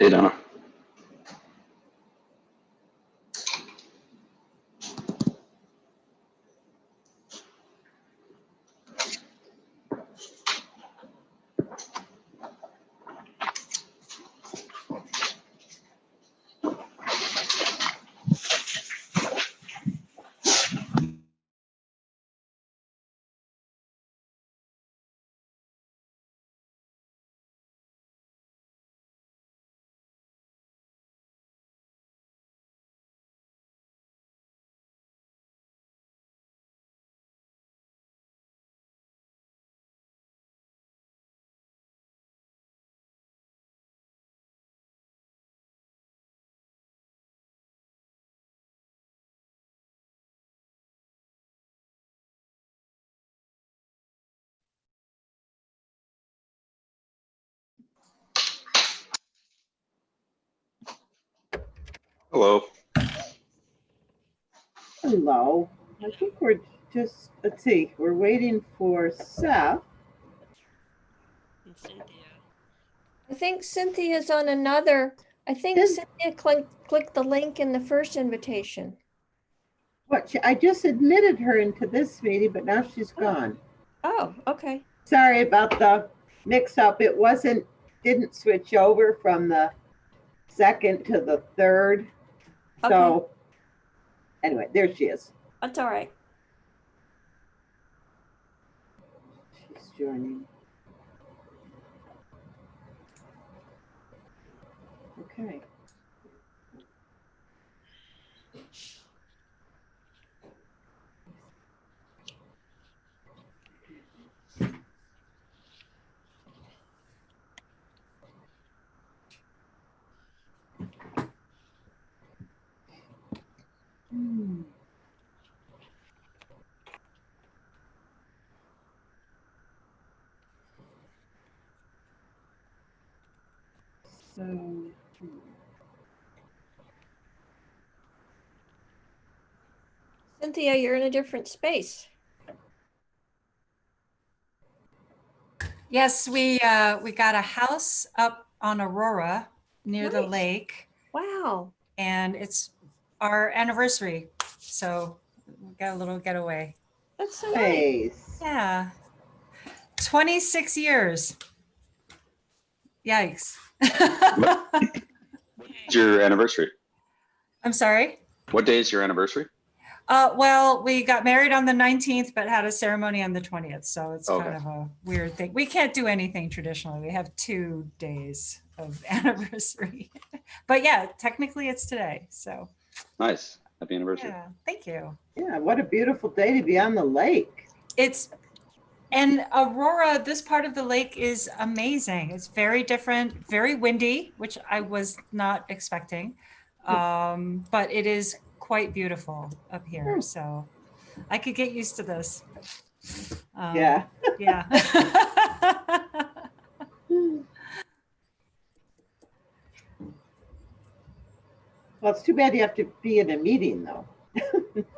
Hey, Donna. Hello. Hello. I think we're just, let's see, we're waiting for Seth. And Cynthia. I think Cynthia's on another. I think Is- Cynthia clicked the link in the first invitation. I just admitted her into this meeting, but now she's gone. Oh, okay. Sorry about the mix up. It didn't switch over from the second to the third. So anyway, there she is. That's all right. She's joining. Okay. So, Cynthia, you're in a different space. Yes, we got a house up on Aurora near the Nice. lake, Wow. and it's our anniversary. So we got a little getaway. That's so nice. nice. Yeah. 26 years. Yikes. It's your anniversary. I'm sorry. What day is your anniversary? Well, we got married on the 19th, but had a ceremony on the 20th. So it's Okay. kind of a weird thing. We can't do anything traditionally. We have 2 days of anniversary. But yeah, technically it's today. So Nice. Happy anniversary. yeah, thank you. Yeah, what a beautiful day to be on the lake. And Aurora, this part of the lake is amazing. It's very different, very windy, which I was not expecting. But it is quite beautiful up here. So I could get used to this. Yeah. Yeah. Well, it's too bad you have to be in a meeting though,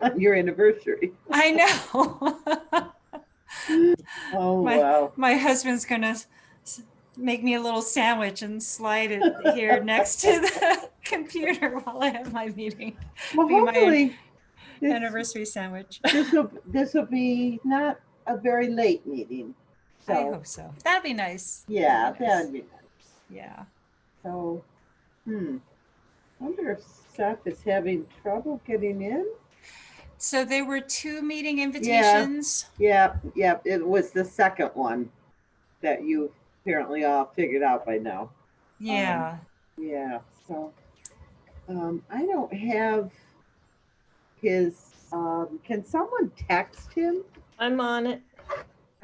on your anniversary. I know. Oh, wow. My husband's gonna make me a little sandwich and slide it here next to the computer while I have my meeting. Well, Be my hopefully anniversary sandwich. this will be not a very late meeting. So, I hope so. That'd be nice. yeah, That'd be nice. that'd be nice. Yeah. So, I wonder if Seth is having trouble getting in. So there were 2 meeting invitations. Yeah, it was the second one that you apparently all figured out by now. Yeah. Yeah, so I don't have his, can someone text him? I'm on it.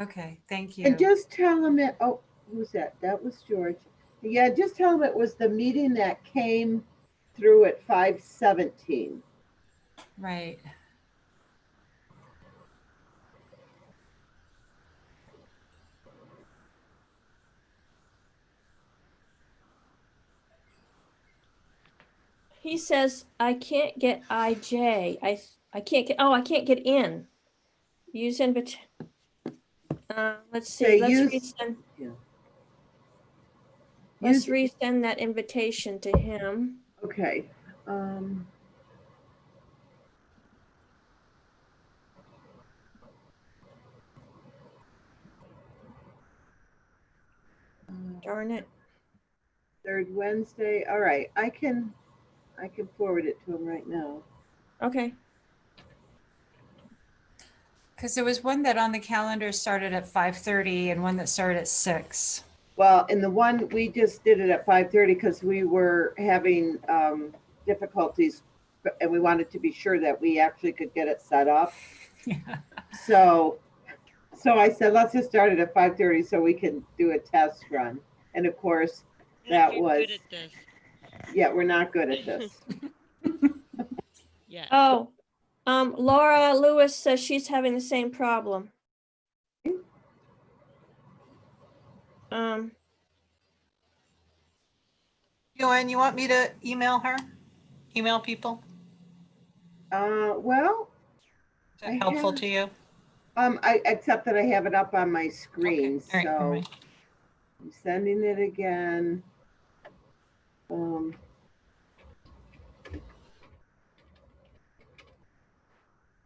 Okay. Thank you. And just tell him it, oh, who's that? That was George. Yeah, just tell him it was the meeting that came through at 5:17. Right. He says, I can't get IJ. I can't get in. Use invite. Let's see. Say Let's use- resend. Yeah. Let's Use- resend that invitation to him. Okay. Darn it. Third Wednesday. All right, I can forward it to him right now. Okay. Because there was one that on the calendar started at 5:30 and one that started at 6. Well, and the one we just did it at 5:30 because we were having difficulties, and we wanted to be sure that we actually could get it set up. Yeah. So I said, let's just start it at 5:30 so we can do a test run. And of course, that You're was, good at this. yeah, we're not good at this. Yeah. Oh, Laura Lewis says she's having the same problem. Joanne, you want me to email her? Email people? Well, Is that I helpful have- to you? except that I have it up on my screen, Okay, all right, all so right. I'm sending it again. All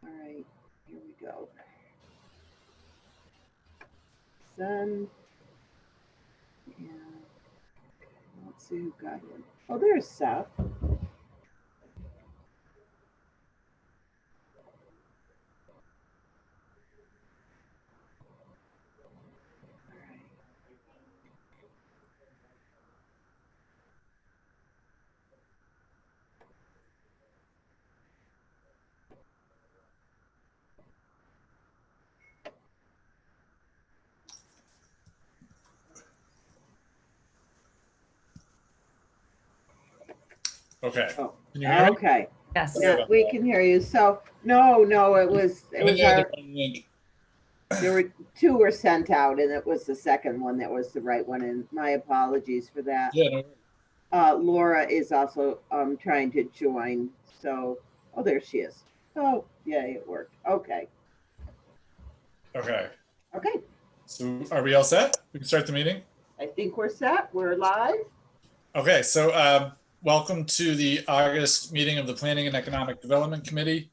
right, here we go. Send. And let's see who got it. Oh, there's Seth. All right. Okay. Oh, Can you hear me? okay. Yes. Yeah, we can hear you. So, no, it was Yeah, our, there were two were sent out and it was the second one that was the right one. And my apologies for that. no, Laura is also trying to join. So, oh, there she is. Oh, yeah, it worked. Okay. okay. Okay. So are we all set? We can start the meeting? I think we're set. We're live. Okay, so welcome to the August meeting of the Planning and Economic Development Committee.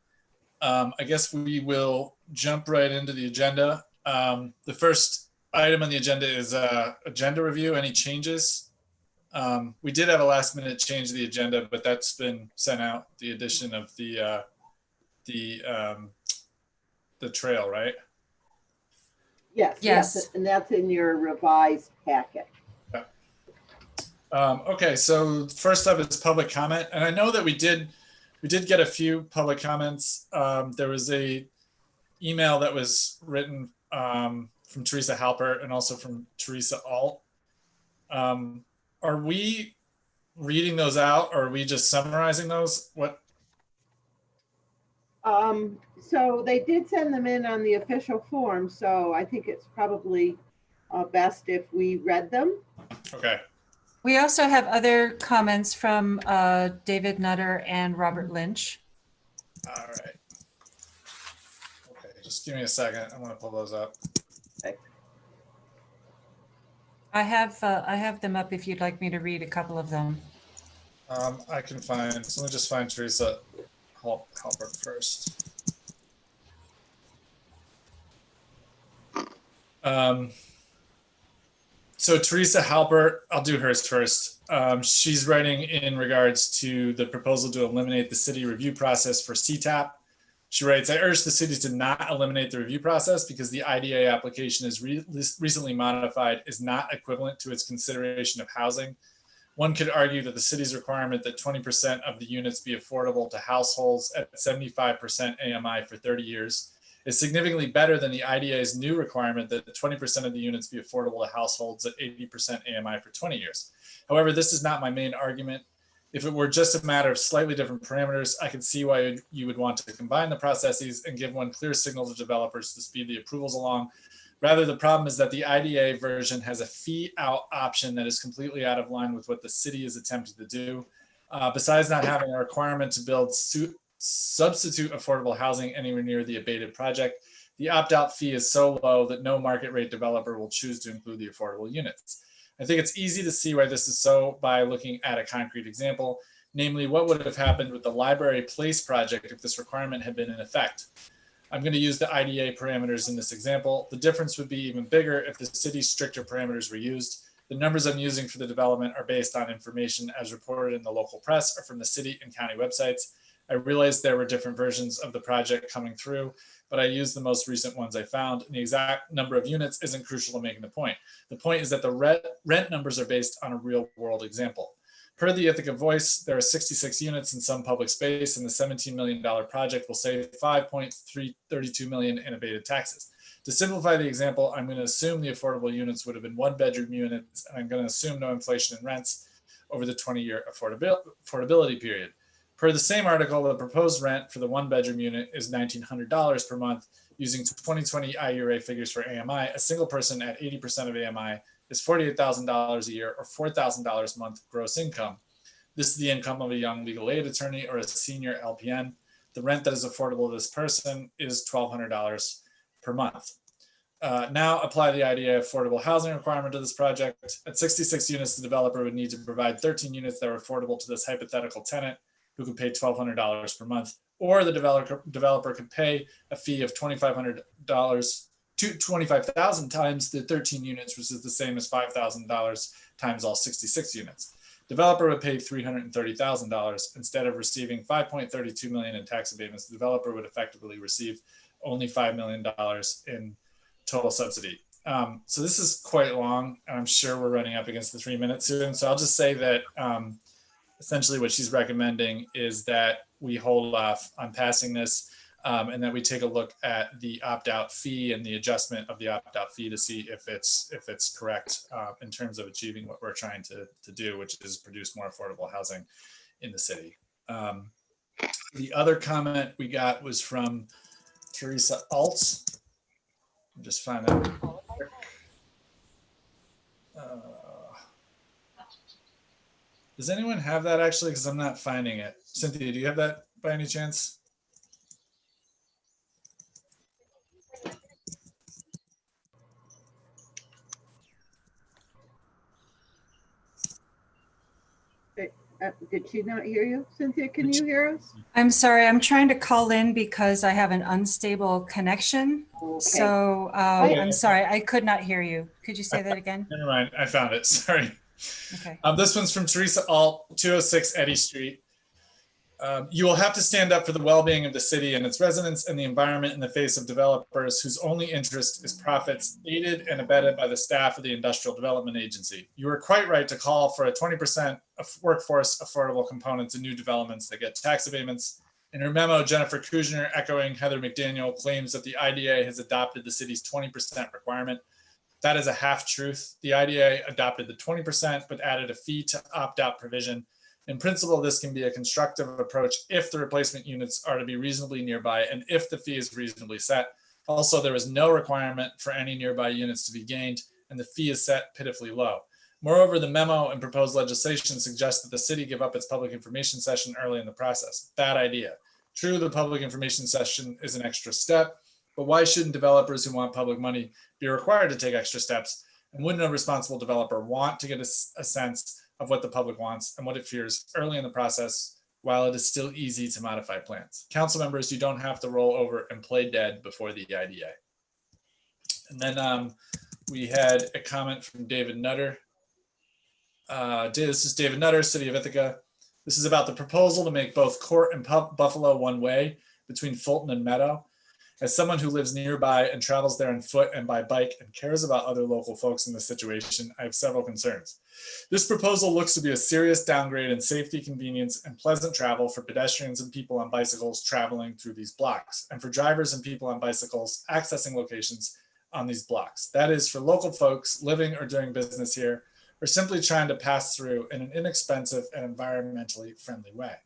I guess we will jump right into the agenda. The first item on the agenda is agenda review. Any changes? We did have a last minute change to the agenda, but that's been sent out, the addition of the trail, right? Yes. Yes. And that's in your revised packet. Okay, so first up is public comment, and I know that we did get a few public comments. There was a email that was written from Teresa Halpert and also from Teresa Alt. Are we reading those out, or are we just summarizing those? What? So they did send them in on the official form, so I think it's probably best if we read them. Okay. We also have other comments from David Nutter and Robert Lynch. All right. Okay, just give me a second. I want to pull those up. I have them up if you'd like me to read a couple of them. I can find. So let me just find Teresa Halpert first. So Teresa Halpert, I'll do hers first. She's writing in regards to the proposal to eliminate the city review process for CTAP. She writes, I urge the city to not eliminate the review process because the IDA application is recently modified is not equivalent to its consideration of housing. One could argue that the city's requirement that 20% of the units be affordable to households at 75% AMI for 30 years is significantly better than the IDA's new requirement that 20% of the units be affordable to households at 80% AMI for 20 years. However, this is not my main argument. If it were just a matter of slightly different parameters, I could see why you would want to combine the processes and give one clear signal to developers to speed the approvals along. Rather, the problem is that the IDA version has a fee out option that is completely out of line with what the city is attempting to do. Besides not having a requirement to build substitute affordable housing anywhere near the abated project, the opt-out fee is so low that no market rate developer will choose to include the affordable units. I think it's easy to see why this is so by looking at a concrete example, namely what would have happened with the Library Place project if this requirement had been in effect. I'm going to use the IDA parameters in this example. The difference would be even bigger if the city's stricter parameters were used. The numbers I'm using for the development are based on information as reported in the local press or from the city and county websites. I realized there were different versions of the project coming through, but I used the most recent ones I found, and the exact number of units isn't crucial to making the point. The point is that the rent numbers are based on a real world example. Per the Ithaca Voice, there are 66 units in some public space, and the $17 million project will save $5.332 million in abated taxes. To simplify the example, I'm going to assume the affordable units would have been one-bedroom units, and I'm going to assume no inflation in rents over the 20-year affordability period. Per the same article, the proposed rent for the one-bedroom unit is $1,900 per month. Using 2020 IURA figures for AMI, a single person at 80% of AMI is $48,000 a year or $4,000 a month gross income. This is the income of a young legal aid attorney or a senior LPN. The rent that is affordable to this person is $1,200 per month. Now apply the IDA affordable housing requirement to this project. At 66 units, the developer would need to provide 13 units that are affordable to this hypothetical tenant who could pay $1,200 per month, or the developer could pay a fee of $2,500 to 25,000 times the 13 units, which is the same as $5,000 times all 66 units. Developer would pay $330,000 instead of receiving $5.32 million in tax abatements. The developer would effectively receive only $5 million in total subsidy. So this is quite long, and I'm sure we're running up against the 3 minutes soon. So I'll just say that essentially what she's recommending is that we hold off on passing this and that we take a look at the opt-out fee and the adjustment of the opt-out fee to see if it's correct in terms of achieving what we're trying to do, which is produce more affordable housing in the city. The other comment we got was from Teresa Altz. Just find that. Does anyone have that actually? Because I'm not finding it. Cynthia, do you have that by any chance? Did she not hear you? Cynthia, can you hear us? I'm sorry, I'm trying to call in because I have an unstable connection. Okay. So I'm sorry, I could not hear you. Could you say that again? Never mind, I found it, sorry. Okay. This one's from Teresa Alt, 206 Eddy Street. You will have to stand up for the well-being of the city and its residents and the environment in the face of developers whose only interest is profits, aided and abetted by the staff of the Industrial Development Agency. You are quite right to call for a 20% of workforce affordable components in new developments that get tax abatements. In her memo, Jennifer Kuzner, echoing Heather McDaniel, claims that the IDA has adopted the city's 20% requirement. That is a half-truth. The IDA adopted the 20%, but added a fee to opt-out provision. In principle, this can be a constructive approach if the replacement units are to be reasonably nearby and if the fee is reasonably set. Also, there is no requirement for any nearby units to be gained, and the fee is set pitifully low. Moreover, the memo and proposed legislation suggests that the city give up its public information session early in the process. Bad idea. True, the public information session is an extra step, but why shouldn't developers who want public money be required to take extra steps? And wouldn't a responsible developer want to get a sense of what the public wants and what it fears early in the process, while it is still easy to modify plans? Council members, you don't have to roll over and play dead before the IDA. And then we had a comment from David Nutter. This is David Nutter, City of Ithaca. This is about the proposal to make both Court and Buffalo one way between Fulton and Meadow. As someone who lives nearby and travels there on foot and by bike and cares about other local folks in this situation, I have several concerns. This proposal looks to be a serious downgrade in safety, convenience, and pleasant travel for pedestrians and people on bicycles traveling through these blocks, and for drivers and people on bicycles accessing locations on these blocks. That is, for local folks living or doing business here, or simply trying to pass through in an inexpensive and environmentally friendly way.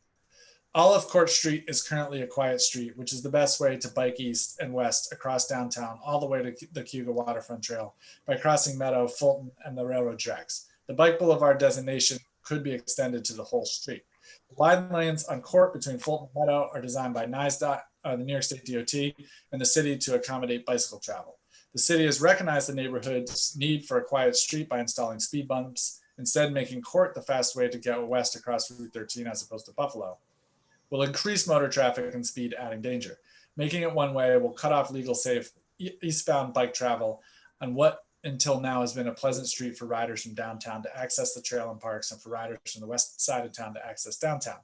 Olive Court Street is currently a quiet street, which is the best way to bike east and west across downtown, all the way to the Cayuga Waterfront Trail by crossing Meadow, Fulton, and the railroad tracks. The bike boulevard designation could be extended to the whole street. The wide lanes on Court between Fulton and Meadow are designed by NYSDOT, the New York State DOT, and the city to accommodate bicycle travel. The city has recognized the neighborhood's need for a quiet street by installing speed bumps, instead making Court the fast way to get west across Route 13 as opposed to Buffalo. Will increase motor traffic and speed, adding danger. Making it one way will cut off legal, safe eastbound bike travel on what until now has been a pleasant street for riders from downtown to access the trail and parks, and for riders from the west side of town to access downtown.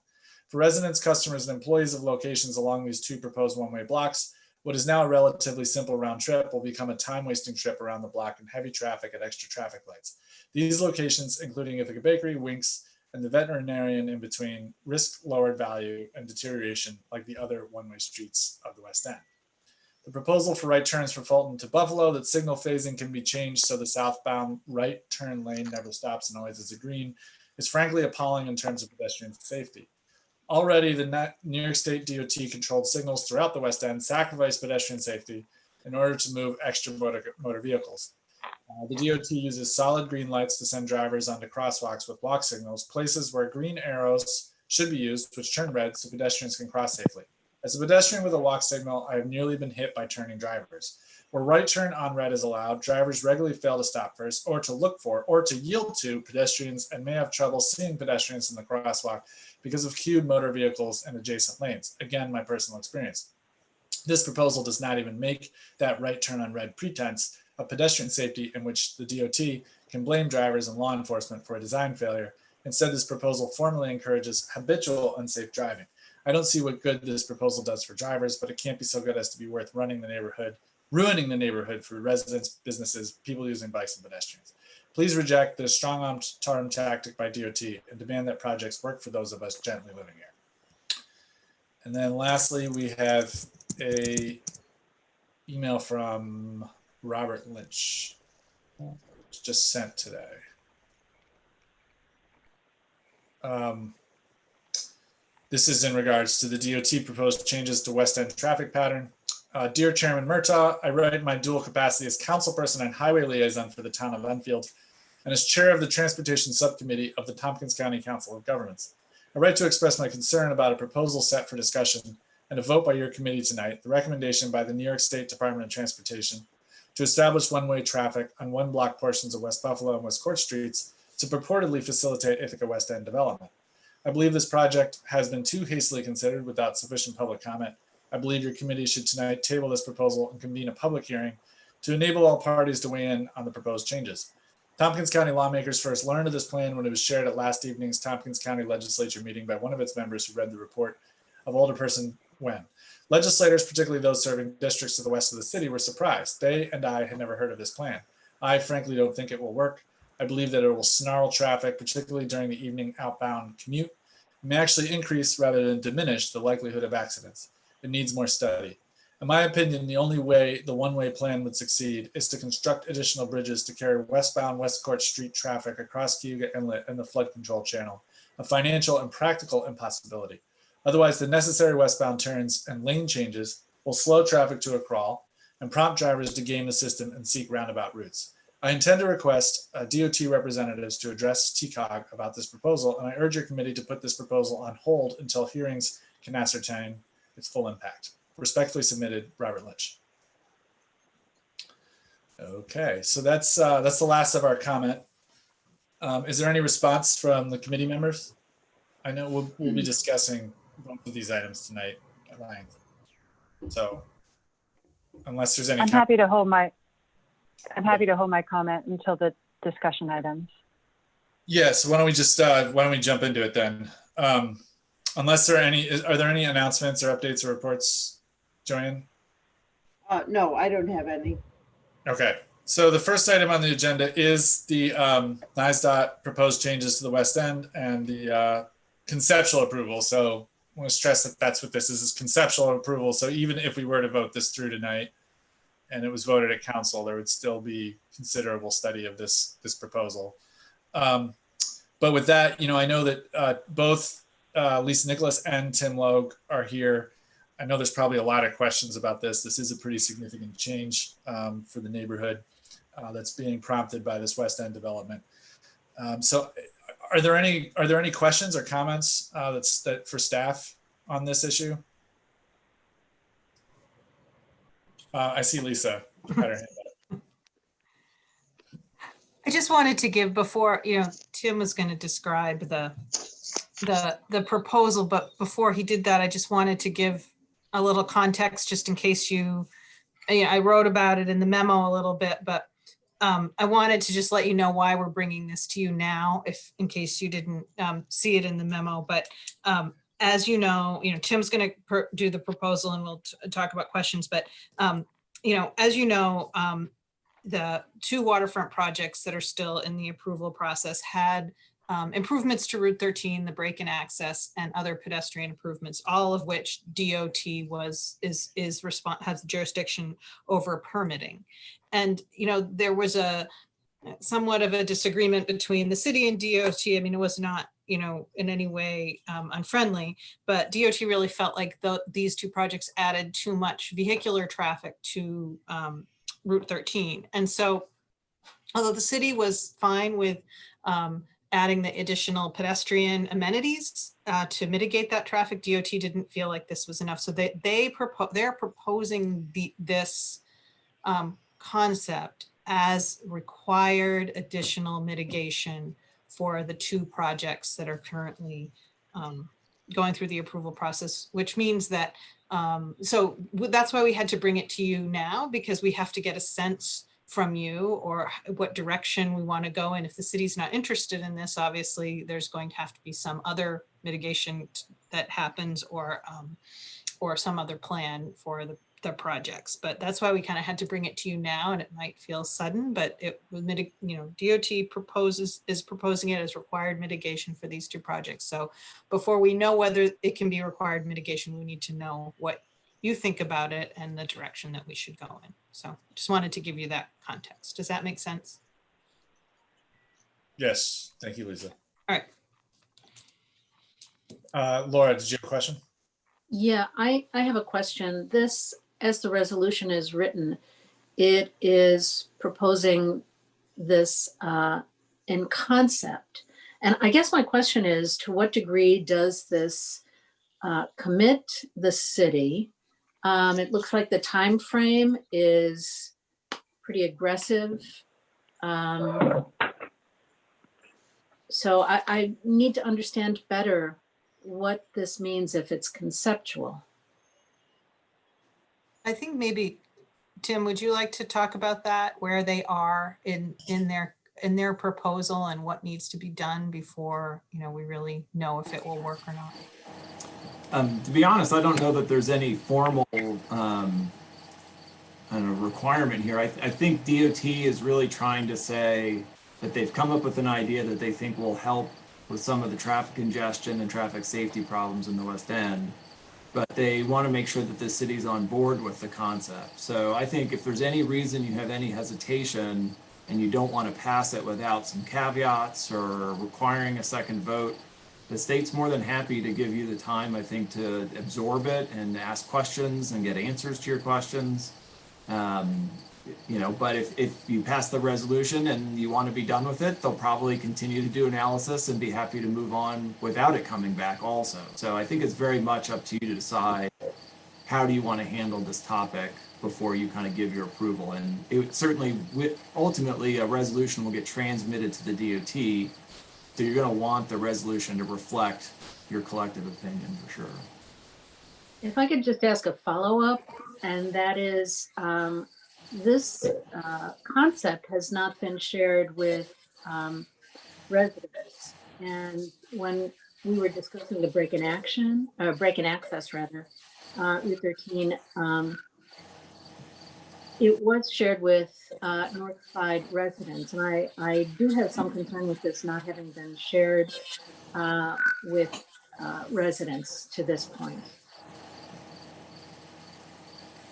For residents, customers, and employees of locations along these two proposed one-way blocks, what is now a relatively simple round trip will become a time-wasting trip around the block in heavy traffic at extra traffic lights. These locations, including Ithaca Bakery, Winks, and the veterinarian in between, risk lowered value and deterioration like the other one-way streets of the West End. The proposal for right turns for Fulton to Buffalo, that signal phasing can be changed so the southbound right turn lane never stops and always is a green, is frankly appalling in terms of pedestrian safety. Already, the New York State DOT controlled signals throughout the West End sacrifice pedestrian safety in order to move extra motor vehicles. The DOT uses solid green lights to send drivers onto crosswalks with walk signals, places where green arrows should be used, which turn red so pedestrians can cross safely. As a pedestrian with a walk signal, I have nearly been hit by turning drivers. Where right turn on red is allowed, drivers regularly fail to stop first or to look for or to yield to pedestrians and may have trouble seeing pedestrians in the crosswalk because of queued motor vehicles and adjacent lanes. Again, my personal experience. This proposal does not even make that right turn on red pretense of pedestrian safety in which the DOT can blame drivers and law enforcement for a design failure. Instead, this proposal formally encourages habitual unsafe driving. I don't see what good this proposal does for drivers, but it can't be so good as to be worth ruining the neighborhood for residents, businesses, people using bikes and pedestrians. Please reject this strong arm tactic by DOT and demand that projects work for those of us gently living here. And then lastly, we have a email from Robert Lynch. It's just sent today. This is in regards to the DOT proposed changes to West End traffic pattern. Dear Chairman Murtaugh, I write in my dual capacity as councilperson and highway liaison for the town of Enfield and as chair of the Transportation Subcommittee of the Tompkins County Council of Governments. I write to express my concern about a proposal set for discussion and a vote by your committee tonight, the recommendation by the New York State Department of Transportation to establish one-way traffic on one block portions of West Buffalo and West Court Streets to purportedly facilitate Ithaca West End development. I believe this project has been too hastily considered without sufficient public comment. I believe your committee should tonight table this proposal and convene a public hearing to enable all parties to weigh in on the proposed changes. Tompkins County lawmakers first learned of this plan when it was shared at last evening's Tompkins County Legislature meeting by one of its members who read the report of Alderperson Wen. Legislators, particularly those serving districts to the west of the city, were surprised. They and I had never heard of this plan. I frankly don't think it will work. I believe that it will snarl traffic, particularly during the evening outbound commute, and may actually increase rather than diminish the likelihood of accidents. It needs more study. In my opinion, the only way the one-way plan would succeed is to construct additional bridges to carry westbound West Court Street traffic across Cayuga Inlet and the flood control channel, a financial and practical impossibility. Otherwise, the necessary westbound turns and lane changes will slow traffic to a crawl and prompt drivers to game the system and seek roundabout routes. I intend to request DOT representatives to address TCOG about this proposal, and I urge your committee to put this proposal on hold until hearings can ascertain its full impact. Respectfully submitted, Robert Lynch. Okay, so that's the last of our comment. Is there any response from the committee members? I know we'll be discussing both of these items tonight at length. So unless there's any, I'm happy to hold my comment until the discussion items. Yes, why don't we just why don't we jump into it then? Unless there are there any announcements or updates or reports, Joanne? No, I don't have any. Okay, so the first item on the agenda is the NISDOT proposed changes to the West End and the conceptual approval. So I want to stress that that's what this is conceptual approval. So even if we were to vote this through tonight and it was voted at council, there would still be considerable study of this proposal. But with that, I know that both Lisa Nicholas and Tim Logue are here. I know there's probably a lot of questions about this. This is a pretty significant change for the neighborhood that's being prompted by this West End development. So are there any questions or comments that for staff on this issue? I see Lisa. I just wanted to give before, Tim was going to describe the proposal, but before he did that, I just wanted to give a little context just in case I wrote about it in the memo a little bit, but I wanted to just let you know why we're bringing this to you now, in case you didn't see it in the memo. But as you know, Tim's going to do the proposal and we'll talk about questions. But as you know, the two waterfront projects that are still in the approval process had improvements to Route 13, the break in access, and other pedestrian improvements, all of which DOT has jurisdiction over permitting. And there was somewhat of a disagreement between the city and DOT. I mean, it was not in any way unfriendly, but DOT really felt like these two projects added too much vehicular traffic to Route 13. And so although the city was fine with adding the additional pedestrian amenities to mitigate that traffic, DOT didn't feel like this was enough. So they're proposing this concept as required additional mitigation for the two projects that are currently going through the approval process, which means that, so that's why we had to bring it to you now, because we have to get a sense from you or what direction we want to go in. If the city's not interested in this, obviously there's going to have to be some other mitigation that happens or some other plan for the projects. But that's why we kind of had to bring it to you now, and it might feel sudden, but DOT is proposing it as required mitigation for these two projects. So before we know whether it can be required mitigation, we need to know what you think about it and the direction that we should go in. So just wanted to give you that context. Does that make sense? Yes, thank you, Lisa. All right. Laura, did you have a question? Yeah, I have a question. This, as the resolution is written, it is proposing this in concept. And I guess my question is, to what degree does this commit the city? It looks like the time frame is pretty aggressive. So I need to understand better what this means if it's conceptual. I think maybe, Tim, would you like to talk about that, where they are in their proposal and what needs to be done before we really know if it will work or not? To be honest, I don't know that there's any formal requirement here. I think DOT is really trying to say that they've come up with an idea that they think will help with some of the traffic congestion and traffic safety problems in the West End, but they want to make sure that the city's on board with the concept. So I think if there's any reason you have any hesitation and you don't want to pass it without some caveats or requiring a second vote, the state's more than happy to give you the time, I think, to absorb it and ask questions and get answers to your questions. But if you pass the resolution and you want to be done with it, they'll probably continue to do analysis and be happy to move on without it coming back also. So I think it's very much up to you to decide how do you want to handle this topic before you kind of give your approval. And it certainly, ultimately, a resolution will get transmitted to the DOT. So you're going to want the resolution to reflect your collective opinion for sure. If I could just ask a follow-up, and that is, this concept has not been shared with residents. And when we were discussing the break in access rather, Route 13, it was shared with North Side residents. And I do have some concern with this not having been shared with residents to this point.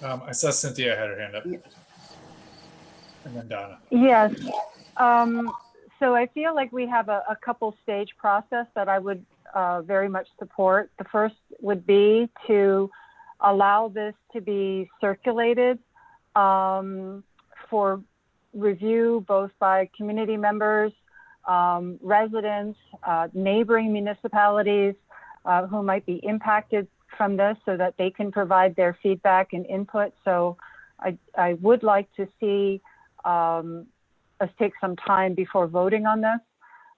I saw Cynthia had her hand up. And then Donna. Yes. So I feel like we have a couple stage process that I would very much support. The first would be to allow this to be circulated for review, both by community members, residents, neighboring municipalities who might be impacted from this, so that they can provide their feedback and input. So I would like to see a us take some time before voting on this.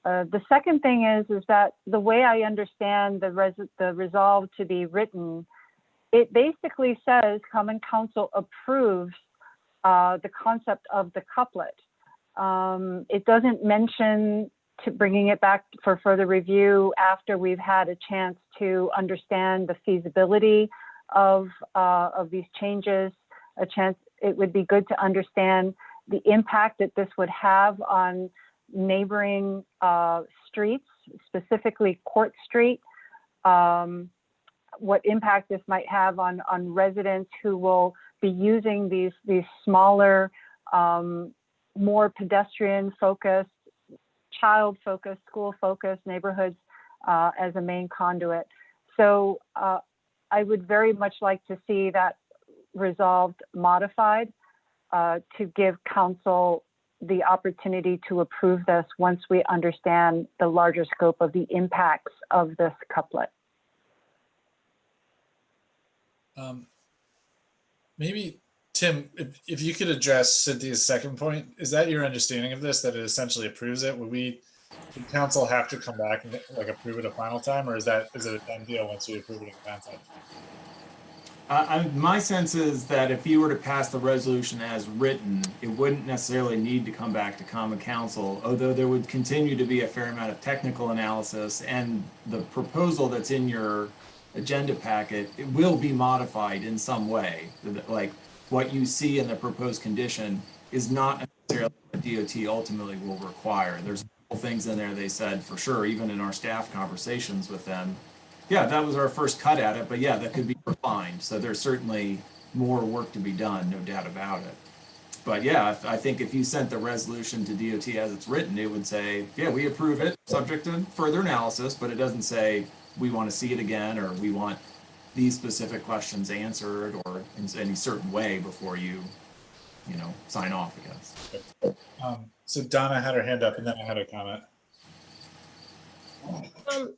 The second thing is that the way I understand the resolve to be written, it basically says Common Council approves the concept of the couplet. It doesn't mention to bringing it back for further review after we've had a chance to understand the feasibility of these changes. It would be good to understand the impact that this would have on neighboring streets, specifically Court Street, what impact this might have on residents who will be using these smaller, more pedestrian-focused, child-focused, school-focused neighborhoods as a main conduit. So I would very much like to see that resolved modified to give council the opportunity to approve this once we understand the larger scope of the impacts of this couplet. Maybe, Tim, if you could address Cynthia's second point, is that your understanding of this, that it essentially approves it? Would council have to come back and like approve it a final time, or is it a done deal once we approve it in concept? My sense is that if you were to pass the resolution as written, it wouldn't necessarily need to come back to Common Council, although there would continue to be a fair amount of technical analysis, and the proposal that's in your agenda packet, it will be modified in some way. Like what you see in the proposed condition is not necessarily what DOT ultimately will require. There's things in there they said for sure, even in our staff conversations with them. Yeah, that was our first cut at it, but yeah, that could be refined. So there's certainly more work to be done, no doubt about it. But yeah, I think if you sent the resolution to DOT as it's written, it would say, yeah, we approve it, subject to further analysis, but it doesn't say we want to see it again, or we want these specific questions answered, or in any certain way before you sign off, I guess. So Donna had her hand up, and then I had a comment.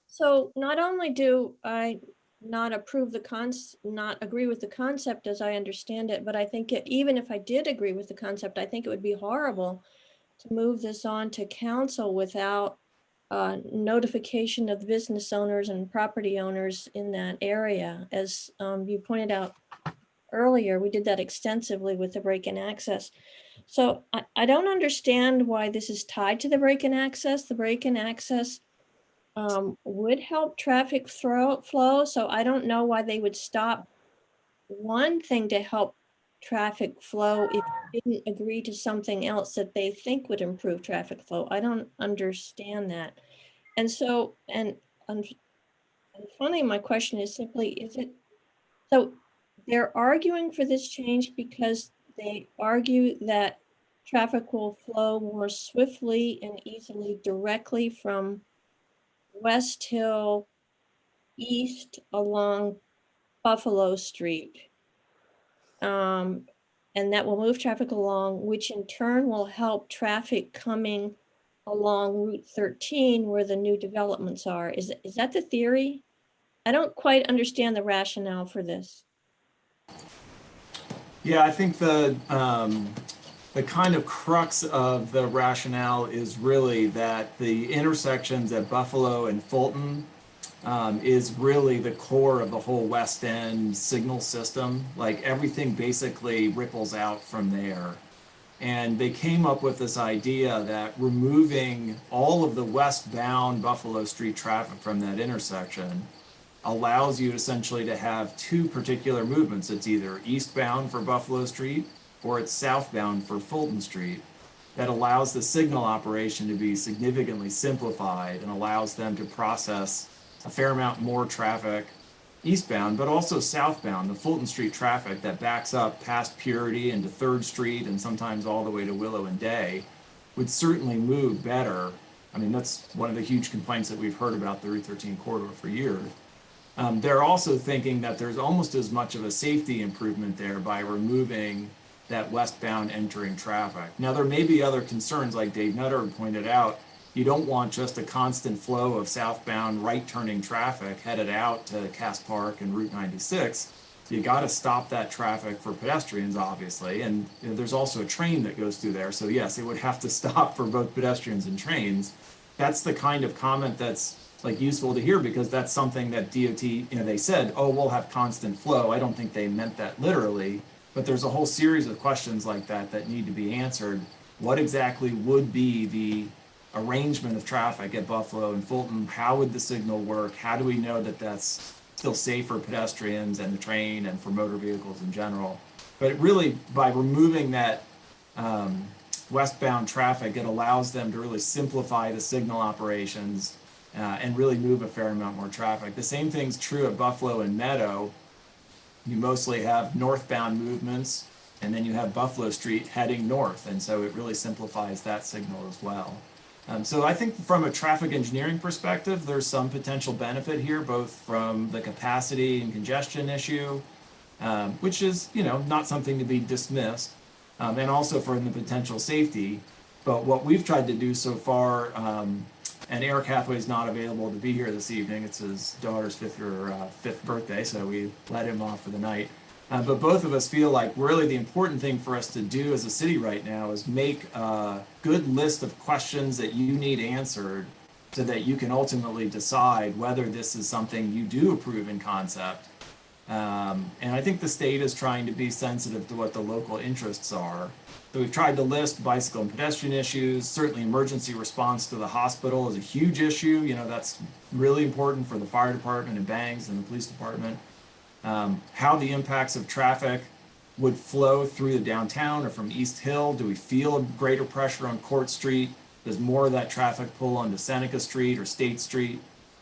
So not only do I not agree with the concept as I understand it, but I think even if I did agree with the concept, I think it would be horrible to move this on to council without notification of business owners and property owners in that area. As you pointed out earlier, we did that extensively with the break-in access. So I don't understand why this is tied to the break-in access. The break-in access would help traffic flow. So I don't know why they would stop one thing to help traffic flow if they didn't agree to something else that they think would improve traffic flow. I don't understand that. And so, and finally, my question is simply, so they're arguing for this change because they argue that traffic will flow more swiftly and easily directly from West Hill east along Buffalo Street. And that will move traffic along, which in turn will help traffic coming along Route 13 where the new developments are. Is that the theory? I don't quite understand the rationale for this. Yeah, I think the kind of crux of the rationale is really that the intersections at Buffalo and Fulton is really the core of the whole West End signal system. Like everything basically ripples out from there. And they came up with this idea that removing all of the westbound Buffalo Street traffic from that intersection allows you essentially to have two particular movements. It's either eastbound for Buffalo Street or it's southbound for Fulton Street. That allows the signal operation to be significantly simplified and allows them to process a fair amount more traffic eastbound, but also southbound. The Fulton Street traffic that backs up past Purity into 3rd Street and sometimes all the way to Willow and Day would certainly move better. I mean, that's one of the huge complaints that we've heard about the Route 13 corridor for years. They're also thinking that there's almost as much of a safety improvement there by removing that westbound entering traffic. Now, there may be other concerns, like Dave Nutter pointed out. You don't want just a constant flow of southbound right-turning traffic headed out to Cass Park and Route 96. So you got to stop that traffic for pedestrians, obviously. And you know, there's also a train that goes through there. So yes, it would have to stop for both pedestrians and trains. That's the kind of comment that's like useful to hear, because that's something that DOT, you know, they said, oh, we'll have constant flow. I don't think they meant that literally, but there's a whole series of questions like that that need to be answered. What exactly would be the arrangement of traffic at Buffalo and Fulton? How would the signal work? How do we know that that's still safe for pedestrians and the train and for motor vehicles in general? But really, by removing that westbound traffic, it allows them to really simplify the signal operations and really move a fair amount more traffic. The same thing's true at Buffalo and Meadow. You mostly have northbound movements, and then you have Buffalo Street heading north, and so it really simplifies that signal as well. So I think from a traffic engineering perspective, there's some potential benefit here, both from the capacity and congestion issue, which is, you know, not something to be dismissed, and also for the potential safety. But what we've tried to do so far, and Eric Hathaway is not available to be here this evening. It's his daughter's fifth birthday, so we let him off for the night. But both of us feel like really the important thing for us to do as a city right now is make a good list of questions that you need answered so that you can ultimately decide whether this is something you do approve in concept. And I think the state is trying to be sensitive to what the local interests are. So we've tried to list bicycle and pedestrian issues. Certainly emergency response to the hospital is a huge issue. You know, that's really important for the fire department and Bangs and the police department. How the impacts of traffic would flow through the downtown or from East Hill. Do we feel a greater pressure on Court Street? Does more of that traffic pull onto Seneca Street or State Street?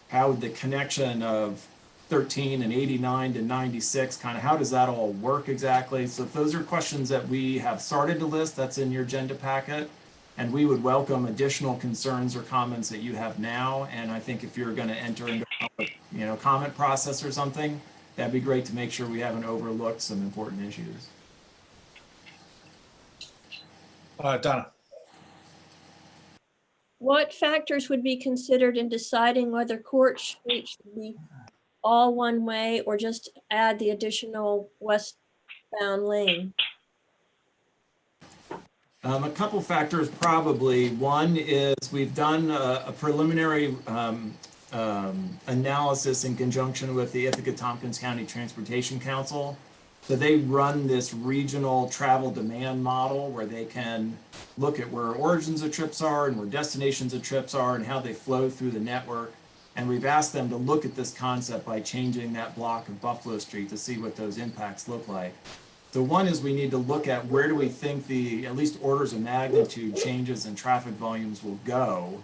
How would the connection of 13 and 89 to 96, kind of how does that all work exactly? So those are questions that we have started to list. That's in your agenda packet. And we would welcome additional concerns or comments that you have now. And I think if you're going to enter into a comment process or something, that'd be great to make sure we haven't overlooked some important issues. Donna. What factors would be considered in deciding whether Court Street should be all one way or just add the additional westbound lane? A couple factors probably. One is we've done a preliminary analysis in conjunction with the Ithaca-Tompkins County Transportation Council. So they run this regional travel demand model where they can look at where origins of trips are and where destinations of trips are and how they flow through the network. And we've asked them to look at this concept by changing that block of Buffalo Street to see what those impacts look like. So one is we need to look at where do we think the at least orders of magnitude changes in traffic volumes will go.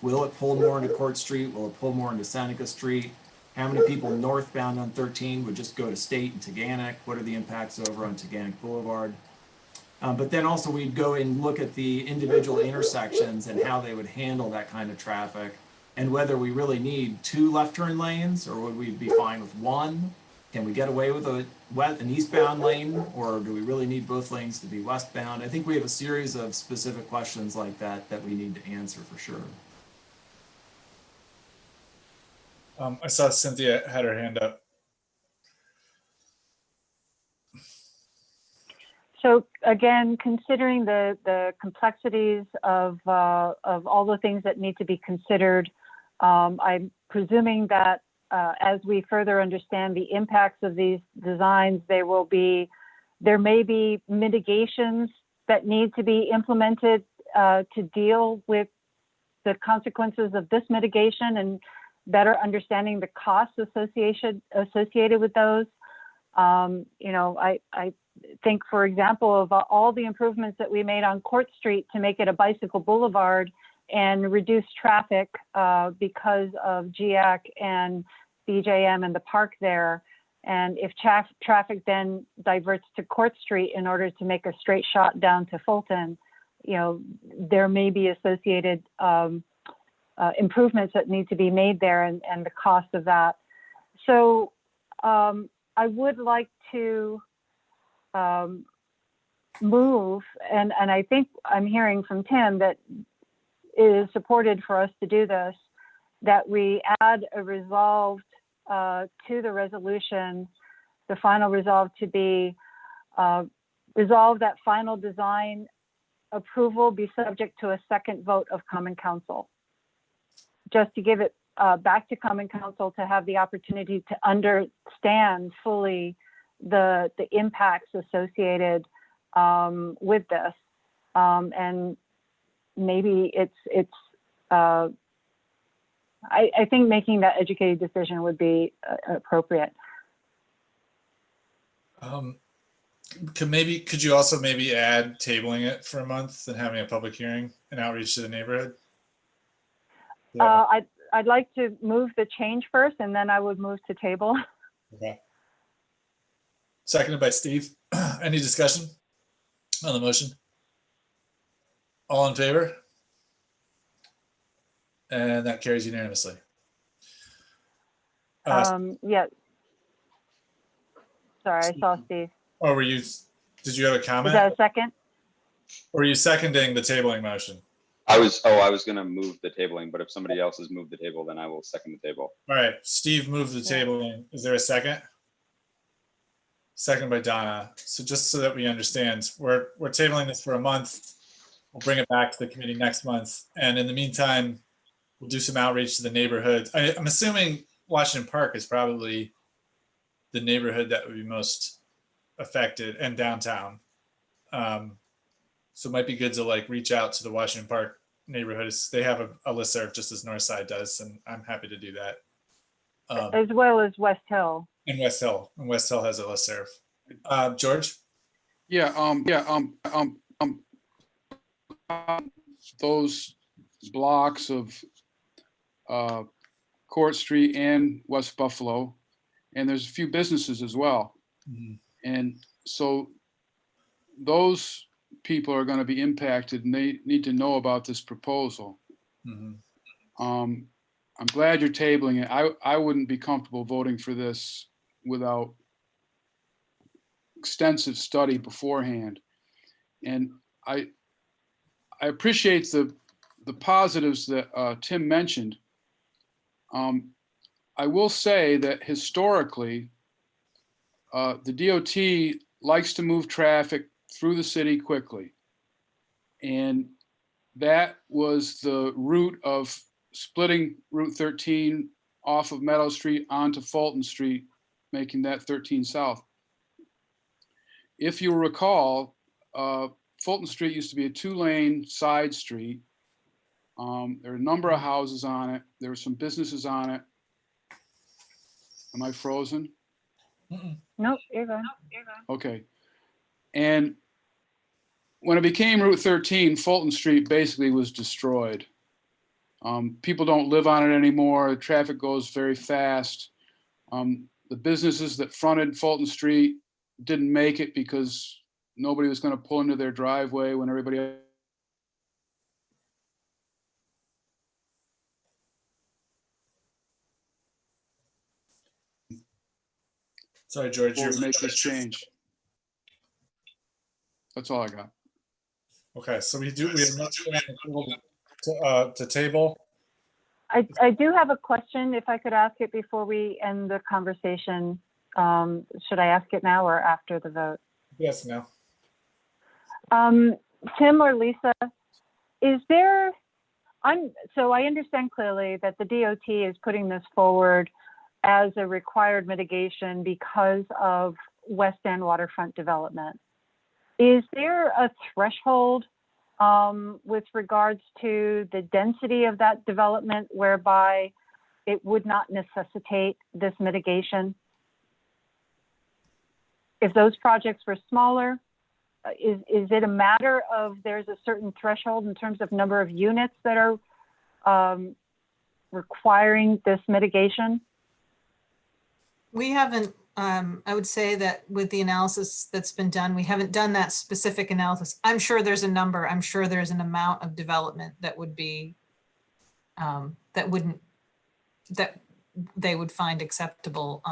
Will it pull more into Court Street? Will it pull more into Seneca Street? How many people northbound on 13 would just go to State and Taganic? What are the impacts over on Taganic Boulevard? But then also we'd go and look at the individual intersections and how they would handle that kind of traffic, and whether we really need 2 left turn lanes or would we be fine with 1? Can we get away with an eastbound lane, or do we really need both lanes to be westbound? I think we have a series of specific questions like that that we need to answer for sure. I saw Cynthia had her hand up. So again, considering the complexities of all the things that need to be considered, I'm presuming that as we further understand the impacts of these designs, there may be mitigations that need to be implemented to deal with the consequences of this mitigation and better understanding the costs associated with those. I think, for example, of all the improvements that we made on Court Street to make it a bicycle boulevard and reduce traffic because of GIAC and BJM and the park there. And if traffic then diverts to Court Street in order to make a straight shot down to Fulton, there may be associated improvements that need to be made there and the cost of that. So I would like to move, and I think I'm hearing from Tim that it is supported for us to do this, that we add a resolved to the resolution, the the final resolve to be resolve that final design approval be subject to a second vote of Common Council. Just to give it back to Common Council to have the opportunity to understand fully the impacts associated with this. And maybe I think making that educated decision would be appropriate. Could you also maybe add tabling it for a month and having a public hearing and outreach to the neighborhood? Yeah. I'd like to move the change first, and then I would move to table. Okay. Seconded by Steve. Any discussion on the motion? All in favor? And that carries unanimously. Yeah. Sorry, I saw Steve. Or did you have a Is comment? that a second? Or were you seconding the tabling motion? I was going to move the tabling, but if somebody else has moved the table, then I will second the table. All right, Steve moved the tabling. Is there a second? Second by Donna. So just so that we understand, we're tabling this for a month. We'll bring it back to the committee next month. And in the meantime, we'll do some outreach to the neighborhood. I'm assuming Washington Park is probably the neighborhood that would be most affected, and downtown. So it might be good to like reach out to the Washington Park neighborhoods. They have a listserv just as Northside does, and I'm happy to do that. As well as West Hill. And West Hill has a listserv. George? Those blocks of Court Street and West Buffalo, and there's a few businesses as well. Mhm. And so those people are going to be impacted, and they need to know about this proposal. Mhm. I'm glad you're tabling it. I wouldn't be comfortable voting for this without extensive study beforehand. And I appreciate the positives that Tim mentioned. I will say that historically, the DOT likes to move traffic through the city quickly. And that was the route of splitting Route 13 off of Meadow Street onto Fulton Street, making that 13 South. If you recall, Fulton Street used to be a 2-lane side street. There are a number of houses on it. There were some businesses on it. Am I frozen? Nope, you're good. Okay. And when it became Route 13, Fulton Street basically was destroyed. People don't live on it anymore. Traffic goes very fast. The businesses that fronted Fulton Street didn't make it because nobody was going to pull into their driveway when everybody. Sorry, George. Will make this change. That's all I got. Okay, so we have to table. I do have a question, if I could ask it before we end the conversation. Should I ask it now or after the vote? Yes, no. Tim or Lisa, so I understand clearly that the DOT is putting this forward as a required mitigation because of West End waterfront development. Is there a threshold with regards to the density of that development whereby it would not necessitate this mitigation? If those projects were smaller, is it a matter of there's a certain threshold in terms of number of units that are requiring this mitigation? We haven't, I would say that with the analysis that's been done, we haven't done that specific analysis. I'm sure there's a number, I'm sure there's an amount of development that would be, that they would find acceptable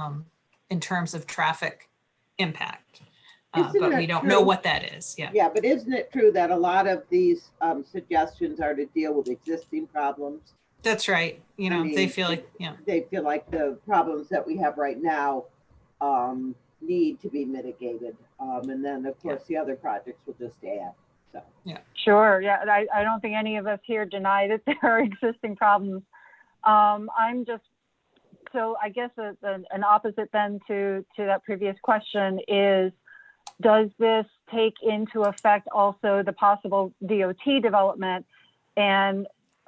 in terms of traffic impact. But we don't know what that is, yeah. Yeah, but isn't it true that a lot of these suggestions are to deal with existing problems? That's right. They feel like, yeah. They feel like the problems that we have right now, need to be mitigated. And then, of course, the other projects will just add, so. Sure, yeah, I don't think any of us here deny that there are existing problems. I'm just, so I guess an opposite then to that previous question is, does this take into effect also the possible DOT development? And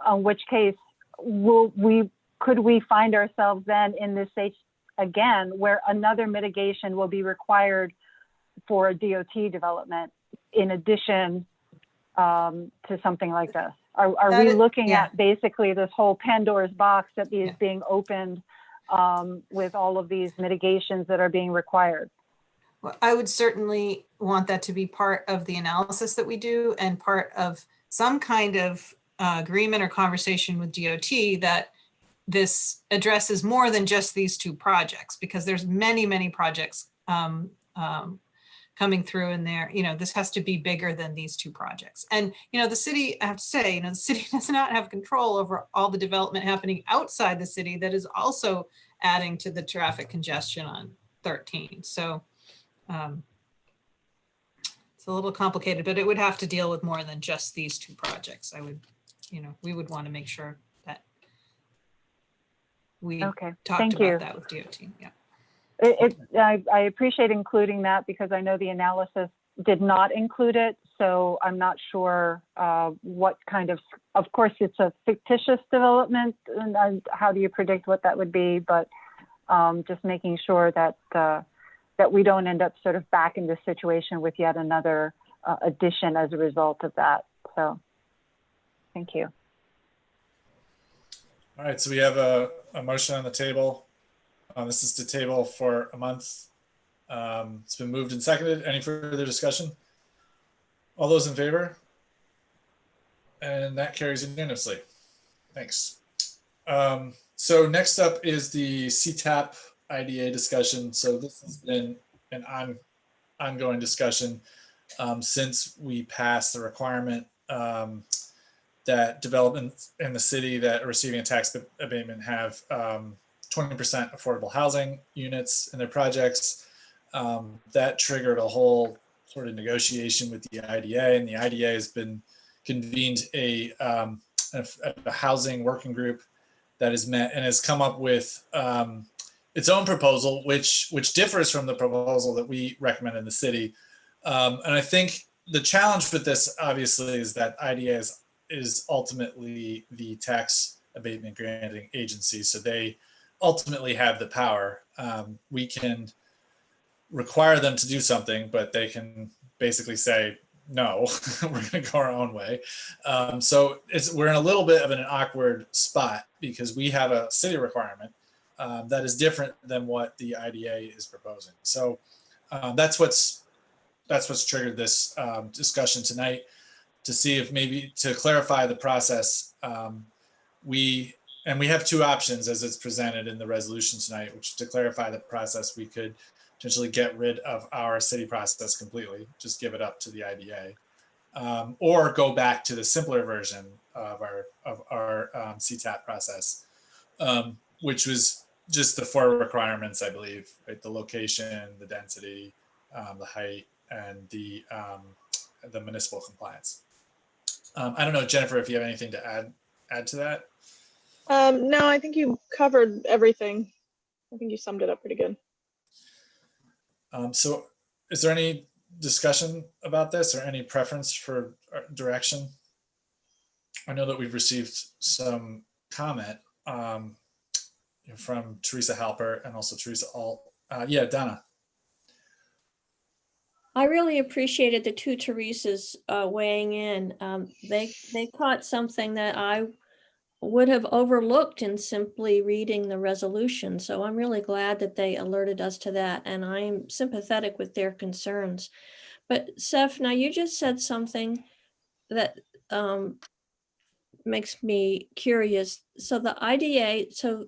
in which case, could we find ourselves then in this stage again, where another mitigation will be required for a DOT development in addition to something like this? Are That we is- looking yeah. at basically this whole Pandora's box that is being opened with all of these mitigations that are being required? Well, I would certainly want that to be part of the analysis that we do and part of some kind of agreement or conversation with DOT that this addresses more than just these two projects, because there's many, many projects coming through in there. You know, this has to be bigger than these two projects. And, you know, the city, I have to say, you know, the city does not have control over all the development happening outside the city that is also adding to the traffic congestion on 13. So it's a little complicated, but it would have to deal with more than just these two projects. I would, you know, we would want to make sure that we Okay, talked thank about you. that with DOT. Yeah. I appreciate including that because I know the analysis did not include it. So I'm not sure what kind of course, it's a fictitious development and how do you predict what that would be? But just making sure that that we don't end up sort of back in this situation with yet another addition as a result of that. So thank you. All right, so we have a motion on the table. This is to table for a month. It's been moved and seconded. Any further discussion? All those in favor? And that carries unanimously. Thanks. So next up is the CTAP IDA discussion. So this has been an ongoing discussion since we passed the requirement that developments in the city that are receiving a tax abatement have 20% affordable housing units in their projects. That triggered a whole sort of negotiation with the IDA, and the IDA has been convened a housing working group that has met and has come up with its own proposal, which differs from the proposal that we recommend in the city. And I think the challenge with this, obviously, is that IDA is ultimately the tax abatement granting agency. So they ultimately have the power. We can require them to do something, but they can basically say, no, we're going to go our own way. So we're in a little bit of an awkward spot because we have a city requirement that is different than what the IDA is proposing. So that's what's triggered this discussion tonight, to see if maybe to clarify the process. We have two options as it's presented in the resolution tonight, which to clarify the process, we could potentially get rid of our city process completely, just give it up to the IDA, or go back to the simpler version of our CTAP process, which was just the four requirements, I believe, right? The location, the density, the height, and the municipal compliance. I don't know, Jennifer, if you have anything to add to that. No, I think you covered everything. I think you summed it up pretty good. So is there any discussion about this or any preference for direction? I know that we've received some comment from Teresa Halpert and also Teresa Alt. Yeah, Donna. I really appreciated the two Teresas weighing in. They caught something that I would have overlooked in simply reading the resolution. So I'm really glad that they alerted us to that, and I'm sympathetic with their concerns. But Seth, now you just said something that makes me curious. So the IDA, so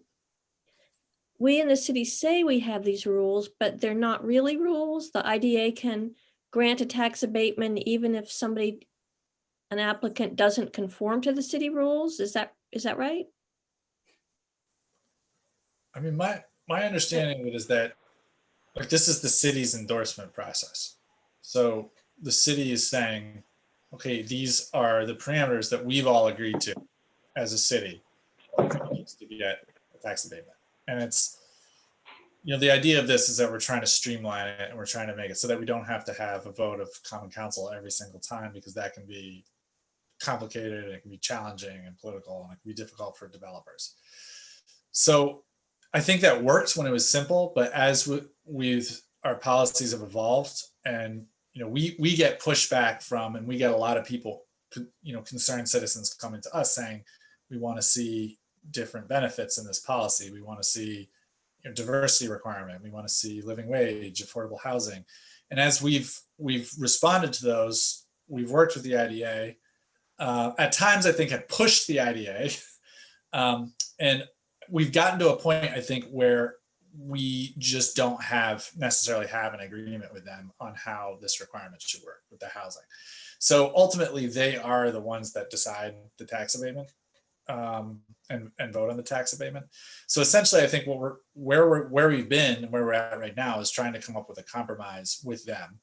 we in the city say we have these rules, but they're not really rules. The IDA can grant a tax abatement even if an applicant doesn't conform to the city rules. Is that right? I mean, my understanding of it is that like this is the city's endorsement process. So the city is saying, okay, these are the parameters that we've all agreed to as a city to get a tax abatement. And it's, you know, the idea of this is that we're trying to streamline it and we're trying to make it so that we don't have to have a vote of common council every single time, because that can be complicated and it can be challenging and political and it can be difficult for developers. So I think that worked when it was simple, but as our policies have evolved, and you know, we get pushback from, and we get a lot of people, you know, concerned citizens coming to us saying, we want to see different benefits in this policy. We want to see, you know, diversity requirement. We want to see living wage, affordable housing. And as we've responded to those, we've worked with the IDA. At times, I think have pushed the IDA, and we've gotten to a point, I think, where we just don't necessarily have an agreement with them on how this requirement should work with the housing. So ultimately, they are the ones that decide the tax abatement and vote on the tax abatement. So essentially, I think where we've been and where we're at right now is trying to come up with a compromise with them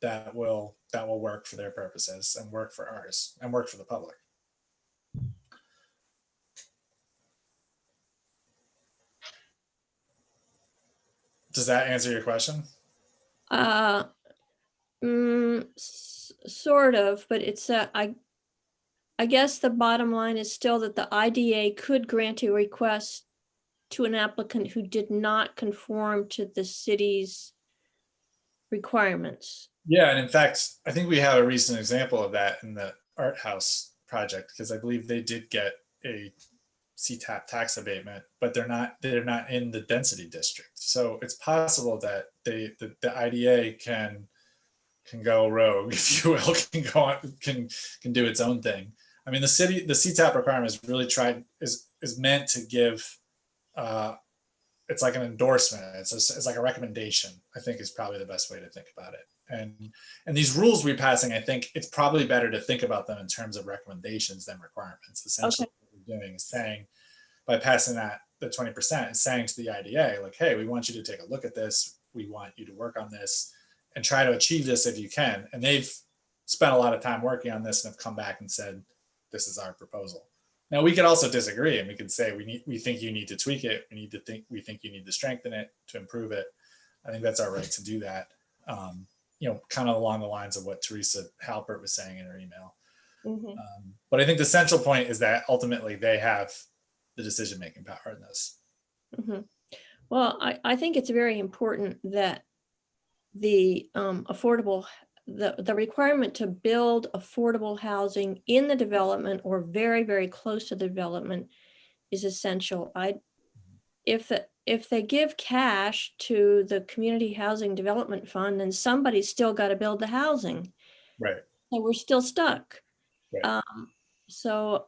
that will work for their purposes and work for ours and work for the public. Does that answer your question? Sort of, but it's I guess the bottom line is still that the IDA could grant a request to an applicant who did not conform to the city's requirements. Yeah, and in fact, I think we have a recent example of that in the Art House project, because I believe they did get a CTAP tax abatement, but they're not in the density district. So it's possible that the IDA can go rogue, if you will, can do its own thing. I mean, the CTAP requirement is really is meant to give, it's like an endorsement. It's like a recommendation, I think, is probably the best way to think about it. And these rules we're passing, I think it's probably better to think about them in terms of recommendations than requirements. Essentially, what we're doing is saying, by passing that, the 20%, is saying to the IDA, like, hey, we want you to take a look at this. We want you to work on this and try to achieve this if you can. And they've spent a lot of time working on this and have come back and said, this is our proposal. Now, we could also disagree, and we could say, we think you need to tweak it. We think you need to strengthen it to improve it. I think that's our right to do that. You know, kind of along the lines of what Teresa Halpert was saying in her email. Mm-hmm. But I think the central point is that ultimately they have the decision-making power in this. Mm-hmm. Well, I think it's very important that the the requirement to build affordable housing in the development or very, very close to the development is essential. If they give cash to the Community Housing Development Fund, then somebody's still got to build the housing. Right. So we're still stuck. Right. So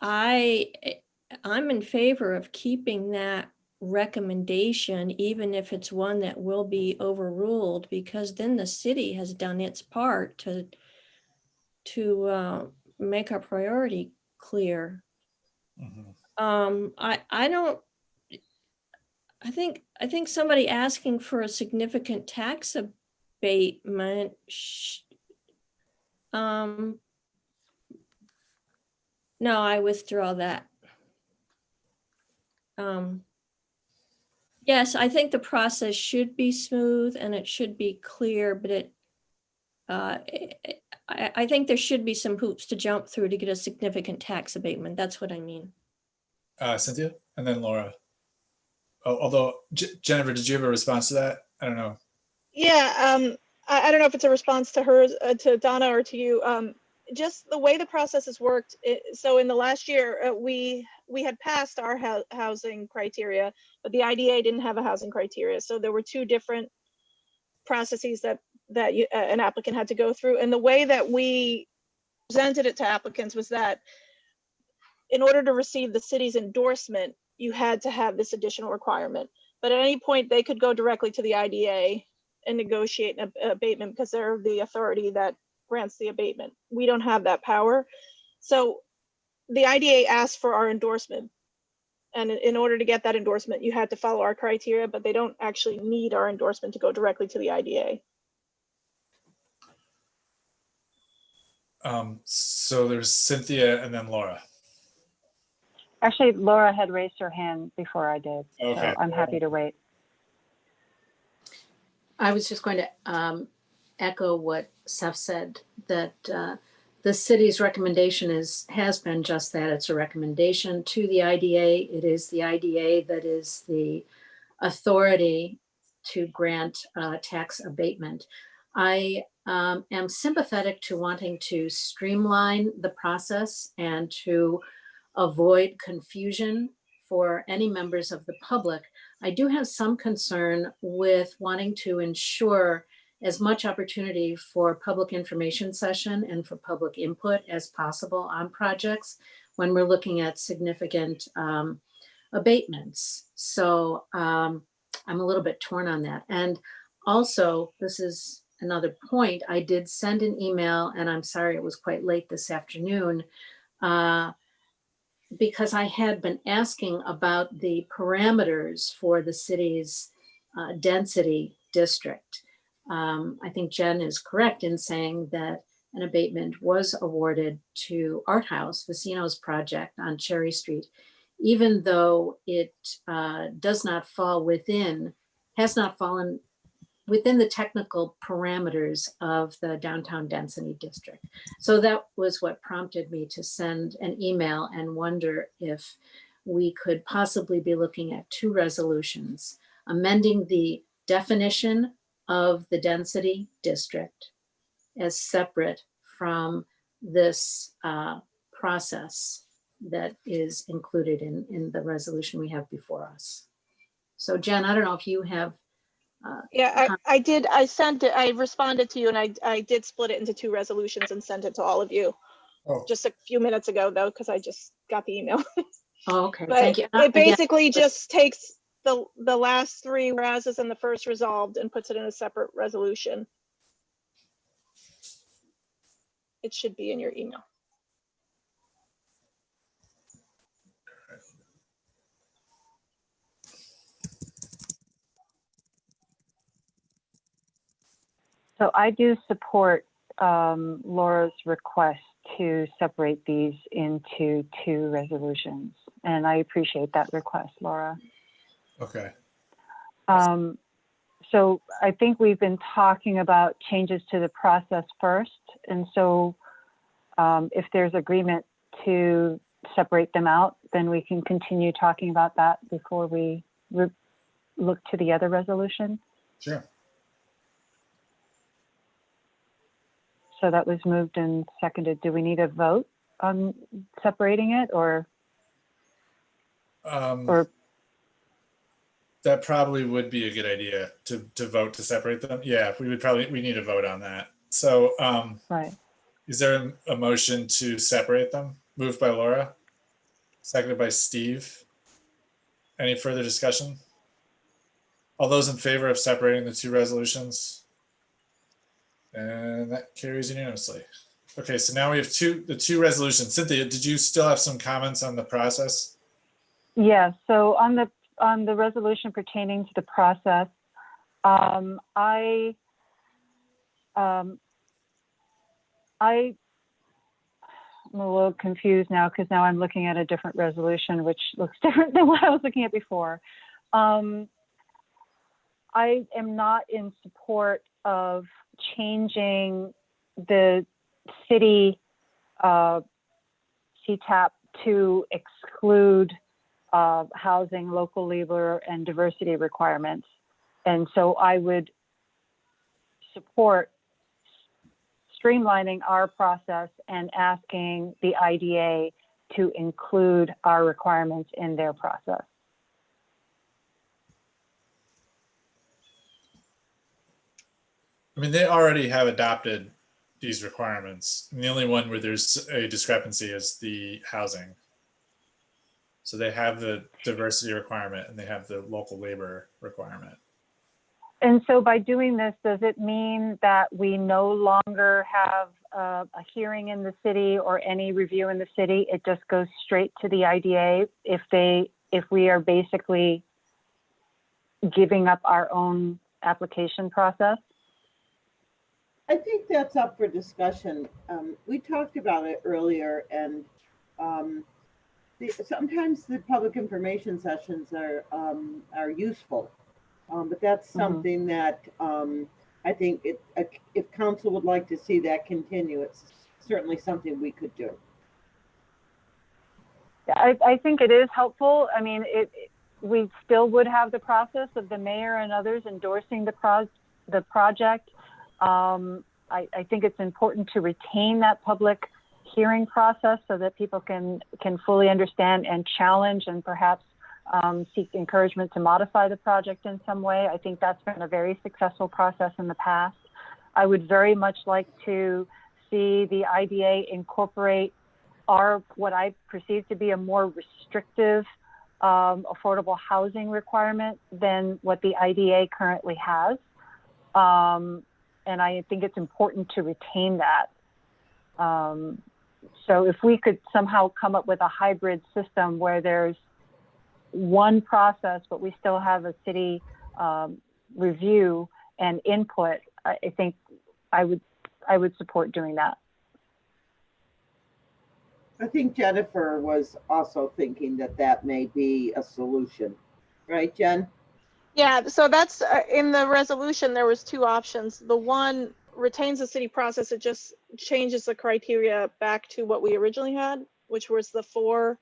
I'm in favor of keeping that recommendation, even if it's one that will be overruled, because then the city has done its part to make our priority clear. Mm-hmm. I think somebody asking for a significant tax abatement no, I withdraw that. Yes, I think the process should be smooth and it should be clear, but I think there should be some hoops to jump through to get a significant tax abatement. That's what I mean. Cynthia, and then Laura. Although Jennifer, did you have a response to that? I don't know. Yeah, I don't know if it's a response to her, to Donna, or to you. Just the way the process has worked. So in the last year, we had passed our housing criteria, but the IDA didn't have a housing criteria. So there were two different processes that an applicant had to go through. And the way that we presented it to applicants was that in order to receive the city's endorsement, you had to have this additional requirement. But at any point, they could go directly to the IDA and negotiate an abatement because they're the authority that grants the abatement. We don't have that power. So the IDA asked for our endorsement. And in order to get that endorsement, you had to follow our criteria, but they don't actually need our endorsement to go directly to the IDA. So there's Cynthia and then Laura. Actually, Laura had raised her hand before I did, Okay. so I'm happy to wait. I was just going to echo what Seth said, that the city's recommendation has been just that. It's a recommendation to the IDA. It is the IDA that is the authority to grant tax abatement. I am sympathetic to wanting to streamline the process and to avoid confusion for any members of the public. I do have some concern with wanting to ensure as much opportunity for public information session and for public input as possible on projects when we're looking at significant abatements. So I'm a little bit torn on that. And also, this is another point, I did send an email, and I'm sorry it was quite late this afternoon, because I had been asking about the parameters for the city's density district. I think Jen is correct in saying that an abatement was awarded to Art House, Vecino's project on Cherry Street, even though it does not fall within, has not fallen within the technical parameters of the downtown density district. So that was what prompted me to send an email and wonder if we could possibly be looking at two resolutions, amending the definition of the density district as separate from this process that is included in the resolution we have before us. So Jen, I don't know if you have Yeah, I did. I sent it. I responded to you, and I did split it into two resolutions and sent it to all of you. Oh. Just a few minutes ago, though, because I just got the email. Oh, okay, But thank you. it basically just takes the last three whereases and the first resolved and puts it in a separate resolution. It should be in your email. So I do support Laura's request to separate these into two resolutions, and I appreciate that request, Laura. Okay. So I think we've been talking about changes to the process first, and so if there's agreement to separate them out, then we can continue talking about that before we look to the other resolution. Sure. So that was moved and seconded. Do we need a vote on separating it, or That probably would be a good idea to vote to separate them. Yeah, we need a vote on that. So right. Is there a motion to separate them? Moved by Laura, seconded by Steve. Any further discussion? All those in favor of separating the two resolutions? And that carries unanimously. Okay, so now we have the two resolutions. Cynthia, did you still have some comments on the process? Yeah, so on the resolution pertaining to the process, I'm a little confused now because now I'm looking at a different resolution, which looks different than what I was looking at before. I am not in support of changing the city CTAP to exclude housing, local labor, and diversity requirements. And so I would support streamlining our process and asking the IDA to include our requirements in their process. I mean, they already have adopted these requirements. And the only one where there's a discrepancy is the housing. So they have the diversity requirement and they have the local labor requirement. And so by doing this, does it mean that we no longer have a hearing in the city or any review in the city? It just goes straight to the IDA if if we are basically giving up our own application process? I think that's up for discussion. We talked about it earlier, and sometimes the public information sessions are useful, but that's something that I think if council would like to see that continue, it's certainly something we could do. I think it is helpful. I mean, we still would have the process of the mayor and others endorsing the project. I think it's important to retain that public hearing process so that people can fully understand and challenge and perhaps seek encouragement to modify the project in some way. I think that's been a very successful process in the past. I would very much like to see the IDA incorporate what I perceive to be a more restrictive affordable housing requirement than what the IDA currently has. And I think it's important to retain that. So if we could somehow come up with a hybrid system where there's one process, but we still have a city review and input, I think I would support doing that. I think Jennifer was also thinking that may be a solution, right, Jen? Yeah, so that's in the resolution, there was two options. The one retains the city process. It just changes the criteria back to what we originally had, which was the four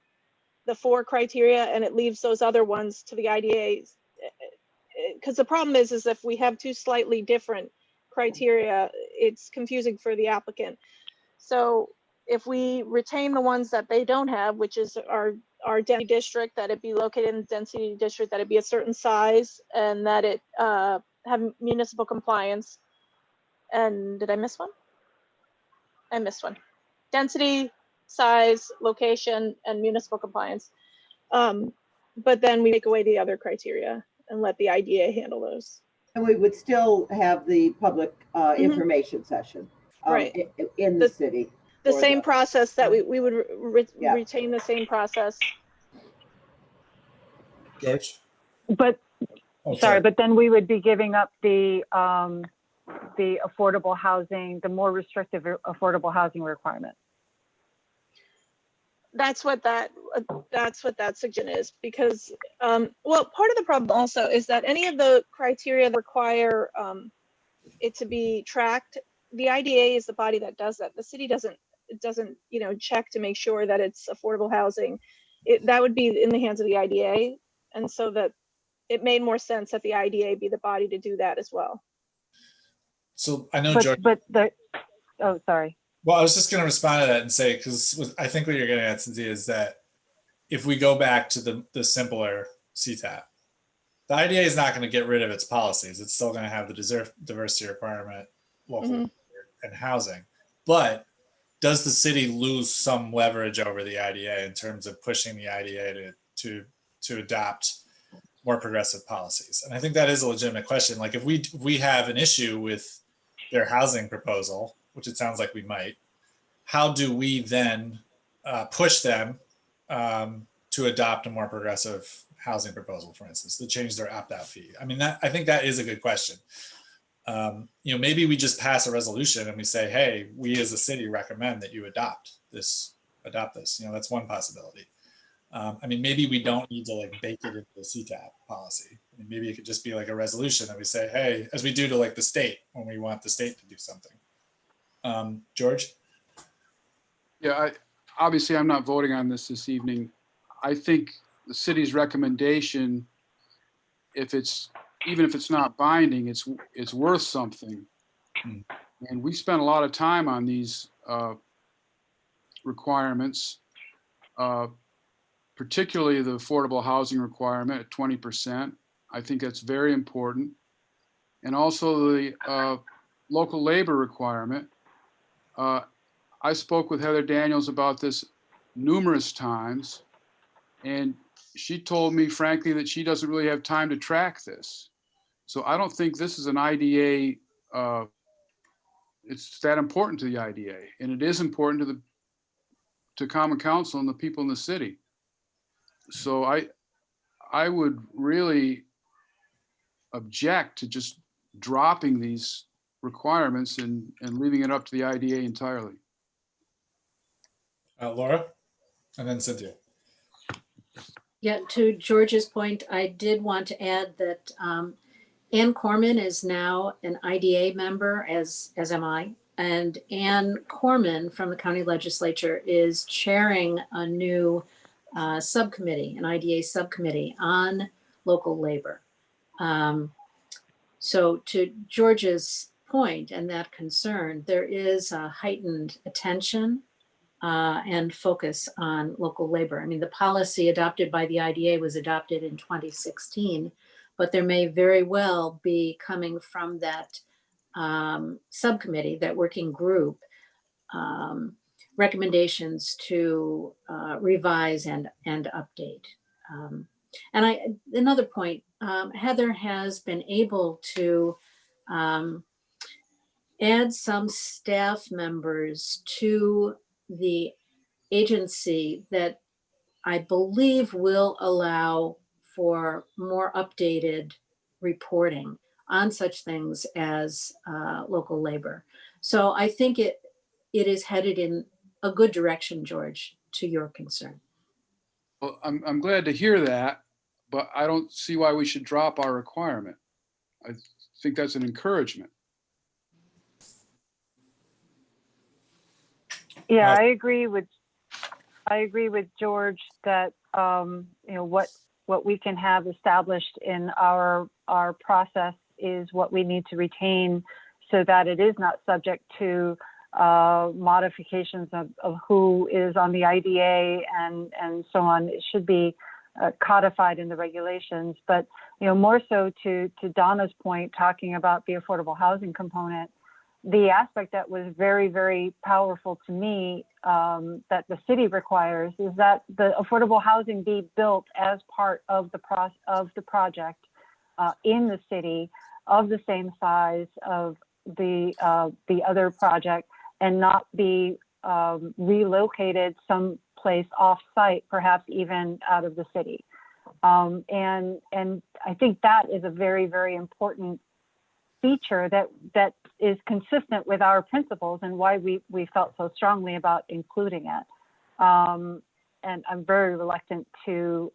criteria, and it leaves those other ones to the IDA. Because the problem is if we have two slightly different criteria, it's confusing for the applicant. So if we retain the ones that they don't have, which is our density district, that it be located in the density district, that it be a certain size, and that it have municipal compliance. And did I miss one? I missed one. Density, size, location, and municipal compliance. But then we take away the other criteria and let the IDA handle those. And we would still have the public information session Right. in the city. The same process that we would retain the same process. George? But Oh, sorry, but then we would be giving up the affordable housing, the more restrictive affordable housing requirement. That's what that suggestion is, because well, part of the problem also is that any of the criteria that require it to be tracked, the IDA is the body that does that. The city doesn't check to make sure that it's affordable housing. That would be in the hands of the IDA, and so that it made more sense that the IDA be the body to do that as well. So I know, George. Oh, sorry. Well, I was just going to respond to that and say, because I think what you're getting at, Cynthia, is that if we go back to the simpler CTAP, the IDA is not going to get rid of its policies. It's still going to have the diversity requirement, local and housing. But does the city lose some leverage over the IDA in terms of pushing the IDA to adopt more progressive policies? And I think that is a legitimate question. Like if we have an issue with their housing proposal, which it sounds like we might, how do we then push them to adopt a more progressive housing proposal, for instance, to change their opt-out fee? I mean, I think that is a good question. Maybe we just pass a resolution and we say, hey, we as a city recommend that you adopt this. That's one possibility. I mean, maybe we don't need to bake it into the CTAP policy. I mean, maybe it could just be like a resolution that we say, hey, as we do to the state when we want the state to do something. George? Yeah, obviously I'm not voting on this evening. I think the city's recommendation, even if it's not binding, it's worth something. And we spent a lot of time on these requirements, particularly the affordable housing requirement at 20%. I think that's very important. And also the local labor requirement. I spoke with Heather Daniels about this numerous times, and she told me, frankly, that she doesn't really have time to track this. So I don't think this is an IDA, it's that important to the IDA, and it is important to Common Council and the people in the city. So I would really object to just dropping these requirements and leaving it up to the IDA entirely. Laura, and then Cynthia. Yeah, to George's point, I did want to add that Ann Corman is now an IDA member, as am I. And Ann Corman from the county legislature is chairing a new subcommittee, an IDA subcommittee on local labor. So to George's point and that concern, there is a heightened attention and focus on local labor. I mean, the policy adopted by the IDA was adopted in 2016, but there may very well be coming from that subcommittee, that working group, recommendations to revise and update. And another point, Heather has been able to add some staff members to the agency that I believe will allow for more updated reporting on such things as local labor. So I think it is headed in a good direction, George, to your concern. Well, I'm glad to hear that, but I don't see why we should drop our requirement. I think that's an encouragement. Yeah, I agree with George that what we can have established in our process is what we need to retain, so that it is not subject to modifications of who is on the IDA and so on. It should be codified in the regulations. But more so to Donna's point, talking about the affordable housing component, the aspect that was very, very powerful to me that the city requires is that the affordable housing be built as part of the project in the city of the same size of the other project, and not be relocated someplace off-site, perhaps even out of the city. And I think that is a very, very important feature that is consistent with our principles and why we felt so strongly about including it. And I'm very reluctant to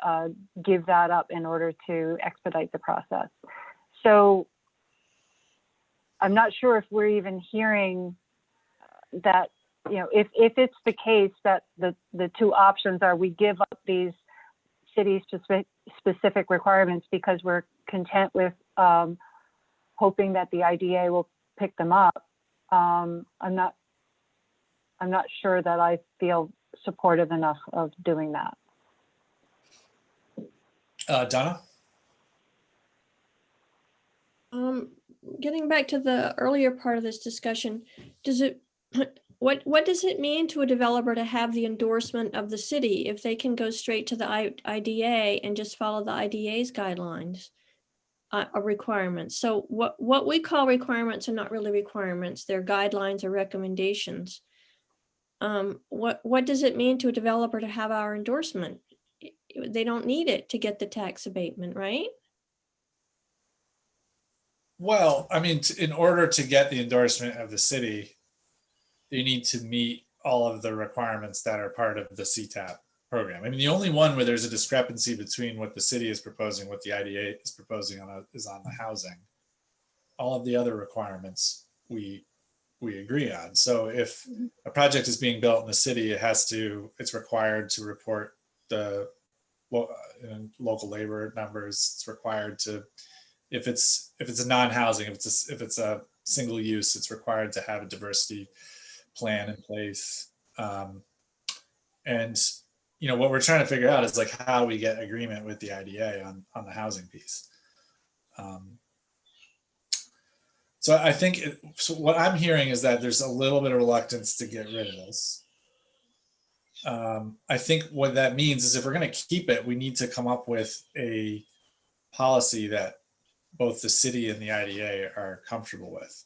give that up in order to expedite the process. So I'm not sure if we're even hearing that, if it's the case that the two options are we give up these city specific requirements because we're content with hoping that the IDA will pick them up. I'm not sure that I feel supportive enough of doing that. Donna? Getting back to the earlier part of this discussion, what does it mean to a developer to have the endorsement of the city if they can go straight to the IDA and just follow the IDA's guidelines? Requirements. So what we call requirements are not really requirements. They're guidelines or recommendations. What does it mean to a developer to have our endorsement? They don't need it to get the tax abatement, right? Well, I mean, in order to get the endorsement of the city, you need to meet all of the requirements that are part of the CTAP program. I mean, the only one where there's a discrepancy between what the city is proposing, what the IDA is proposing is on the housing. All of the other requirements we agree on. So if a project is being built in the city, it's required to report the local labor numbers. It's required to, if it's a non-housing, if it's a single use, it's required to have a diversity plan in place. And what we're trying to figure out is like how we get agreement with the IDA on the housing piece. So I think so what I'm hearing is that there's a little bit of reluctance to get rid of this. I think what that means is if we're going to keep it, we need to come up with a policy that both the city and the IDA are comfortable with.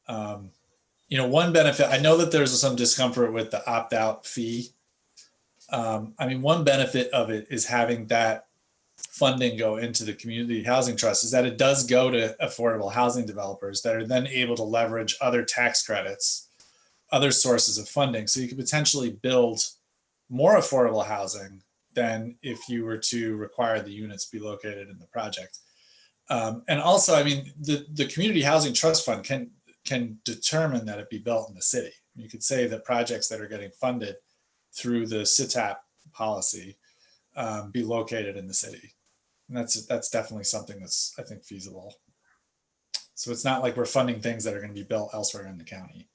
One benefit, I know that there's some discomfort with the opt-out fee. I mean, one benefit of it is having that funding go into the community housing trust is that it does go to affordable housing developers that are then able to leverage other tax credits, other sources of funding. So you could potentially build more affordable housing than if you were to require the units be located in the project. And also, I mean, the community housing trust fund can determine that it be built in the city. You could say that projects that are getting funded through the CTAP policy be located in the city. And that's definitely something that's, I think, feasible. So it's not like we're funding things that are going to be built elsewhere in the county.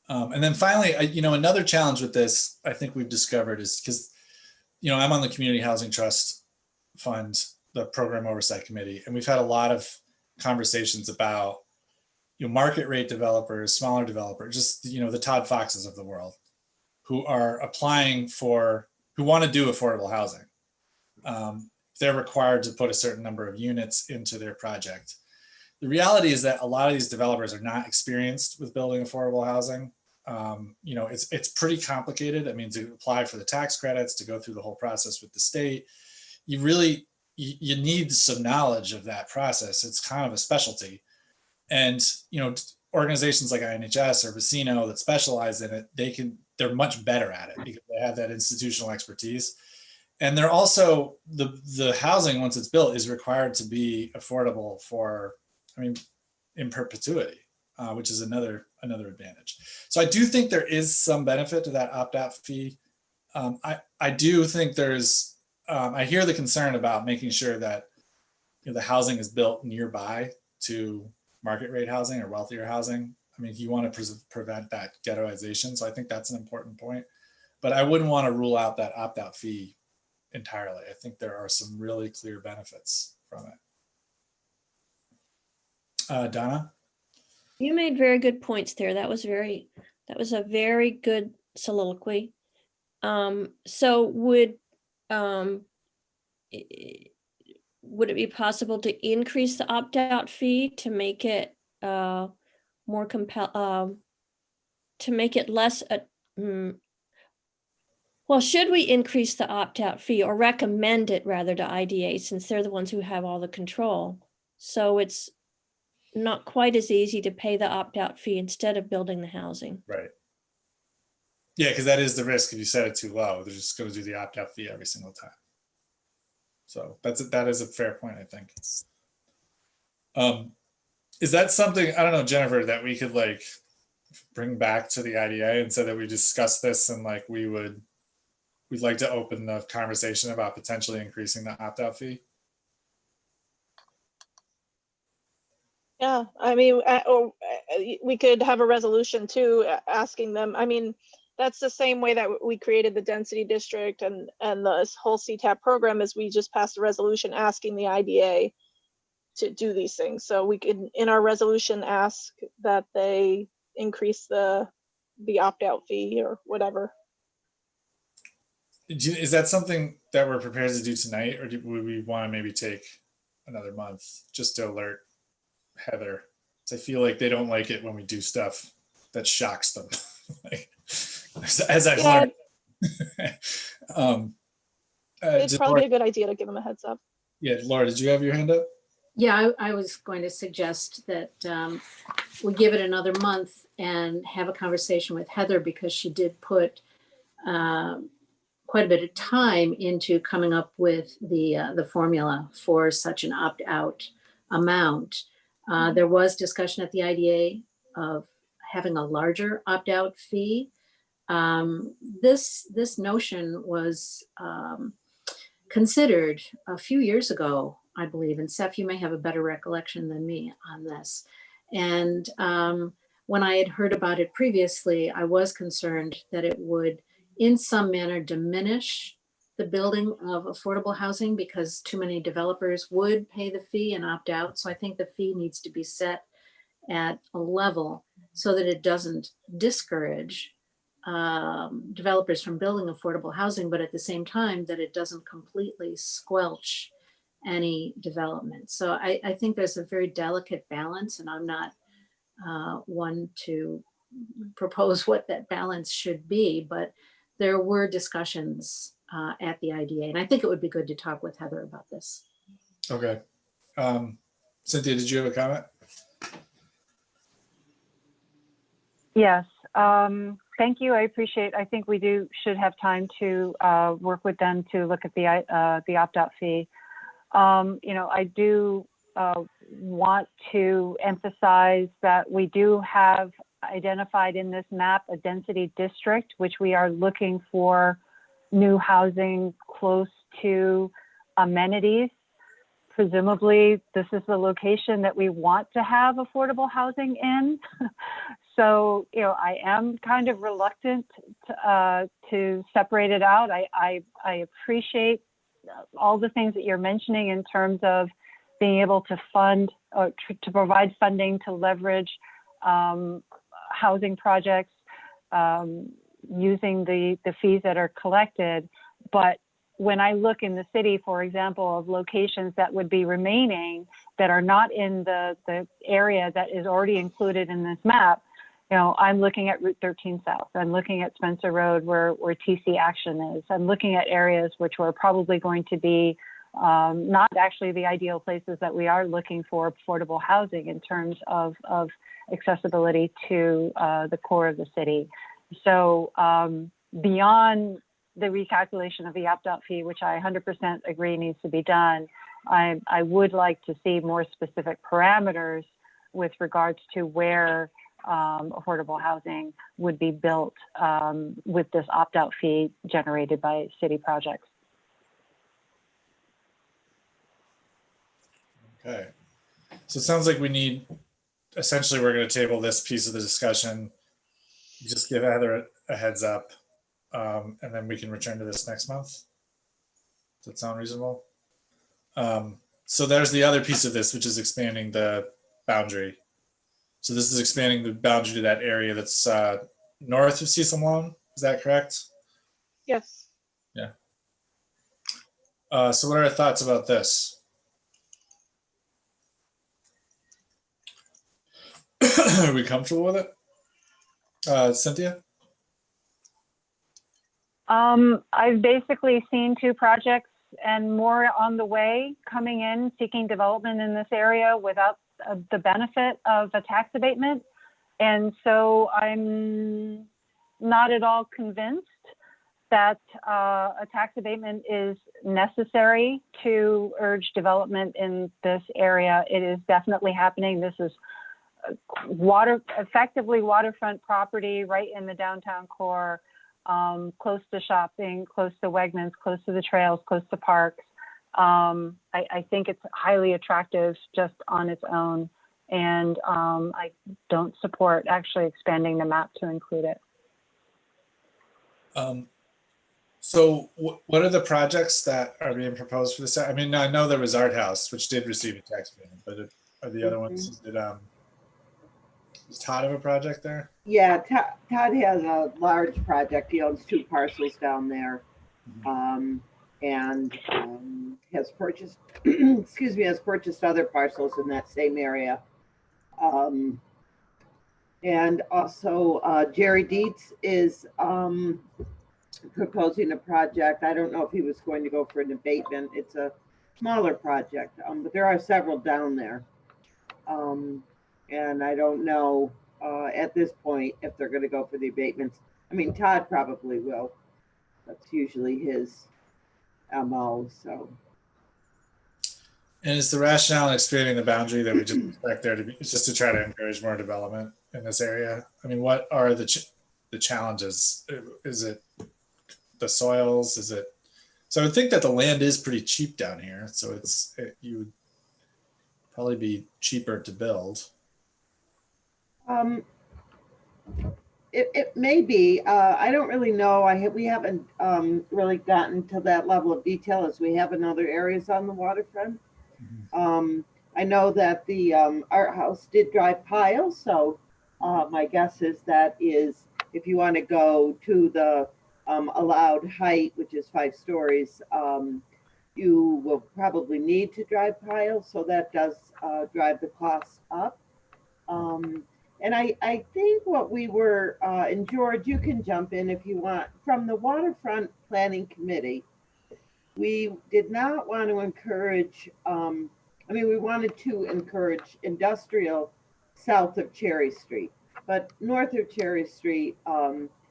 And then finally, another challenge with this, I think we've discovered is because, I'm on the Community Housing Trust Fund, the Program Oversight Committee, and we've had a lot of conversations about, market rate developers, smaller developers, just, the Todd Foxes of the world who are applying who want to do affordable housing. They're required to put a certain number of units into their project. The reality is that a lot of these developers are not experienced with building affordable housing. It's pretty complicated. I mean, to apply for the tax credits, to go through the whole process with the state, you need some knowledge of that process. It's kind of a specialty. And, organizations like INHS or Vecino that specialize in it, they're much better at it because they have that institutional expertise. And they're also, the housing, once it's built, is required to be affordable in perpetuity, which is another advantage. So I do think there is some benefit to that opt-out fee. I do think there's, I hear the concern about making sure that the housing is built nearby to market rate housing or wealthier housing. I mean, you want to prevent that ghettoization. So I think that's an important point. But I wouldn't want to rule out that opt-out fee entirely. I think there are some really clear benefits from it. Donna? You made very good points there. That was a very good soliloquy. So would it be possible to increase the opt-out fee to make it more to make it less? Well, should we increase the opt-out fee or recommend it rather to IDA, since they're the ones who have all the control? So it's not quite as easy to pay the opt-out fee instead of building the housing. Right. Yeah, because that is the risk. If you set it too low, they're just going to do the opt-out fee every single time. So that is a fair point, I think. Is that something, I don't know, Jennifer, that we could bring back to the IDA and say that we discuss this and we'd like to open the conversation about potentially increasing the opt-out fee? Yeah, I mean, or we could have a resolution too, asking them. I mean, that's the same way that we created the density district and the whole CTAP program, is we just passed a resolution asking the IDA to do these things. So we could, in our resolution, ask that they increase the opt-out fee or whatever. Is that something that we're prepared to do tonight, or would we want to maybe take another month just to alert Heather? I feel like they don't like it when we do stuff that shocks them. As I've learned. It'd probably be a good idea to give them a heads up. Yeah, Laura, did you have your hand up? Yeah, I was going to suggest that we give it another month and have a conversation with Heather, because she did put quite a bit of time into coming up with the formula for such an opt-out amount. There was discussion at the IDA of having a larger opt-out fee. This notion was considered a few years ago, I believe, and Seth, you may have a better recollection than me on this. And when I had heard about it previously, I was concerned that it would in some manner diminish the building of affordable housing, because too many developers would pay the fee and opt out. So I think the fee needs to be set at a level so that it doesn't discourage developers from building affordable housing, but at the same time that it doesn't completely squelch any development. So I think there's a very delicate balance, and I'm not one to propose what that balance should be, but there were discussions at the IDA. And I think it would be good to talk with Heather about this. Okay. Cynthia, did you have a comment? Yes, thank you. I think we should have time to work with them to look at the opt-out fee. I do want to emphasize that we do have identified in this map a density district, which we are looking for new housing close to amenities. Presumably, this is the location that we want to have affordable housing in. So, I am kind of reluctant to separate it out. I appreciate all the things that you're mentioning in terms of being able to fund or to provide funding to leverage housing projects using the fees that are collected. But when I look in the city, for example, of locations that would be remaining that are not in the area that is already included in this map, I'm looking at Route 13 South. I'm looking at Spencer Road where TC Action is. I'm looking at areas which were probably going to be not actually the ideal places that we are looking for affordable housing in terms of accessibility to the core of the city. So beyond the recalculation of the opt-out fee, which I 100% agree needs to be done, I would like to see more specific parameters with regards to where affordable housing would be built with this opt-out fee generated by city projects. Okay. So it sounds like essentially we're going to table this piece of the discussion. Just give Heather a heads up, and then we can return to this next month. Does that sound reasonable? So there's the other piece of this, which is expanding the boundary. So this is expanding the boundary to that area that's north of Cecil Malone. Is that correct? Yes. Yeah. So what are our thoughts about this? Are we comfortable with it? Cynthia? I've basically seen 2 projects and more on the way coming in, seeking development in this area without the benefit of a tax abatement. And so I'm not at all convinced that a tax abatement is necessary to urge development in this area. It is definitely happening. This is effectively waterfront property right in the downtown core, close to shopping, close to Wegmans, close to the trails, close to parks. I think it's highly attractive just on its own, and I don't support actually expanding the map to include it. So what are the projects that are being proposed for this? I mean, I know there was Art House, which did receive a tax payment, but are the other ones, does Todd have a project there? Yeah, Todd has a large project. He owns 2 parcels down there, and has purchased, has purchased other parcels in that same area. And also Jerry Dietz is proposing a project. I don't know if he was going to go for an abatement. It's a smaller project, but there are several down there. And I don't know at this point if they're going to go for the abatements. I mean, Todd probably will. That's usually his MO. So. And is the rationale in expanding the boundary that we just expect there to be just to try to encourage more development in this area? I mean, what are the challenges? Is it the soils? Is it? So I would think that the land is pretty cheap down here. So you would probably be cheaper to build. It may be. I don't really know. We haven't really gotten to that level of detail as we have in other areas on the waterfront. I know that the Art House did drive piles, so my guess is that if you want to go to the allowed height, which is 5 stories, you will probably need to drive piles, so that does drive the costs up. And I think what we were, and George, you can jump in if you want, from the Waterfront Planning Committee, we did not want to encourage, we wanted to encourage industrial south of Cherry Street, but north of Cherry Street,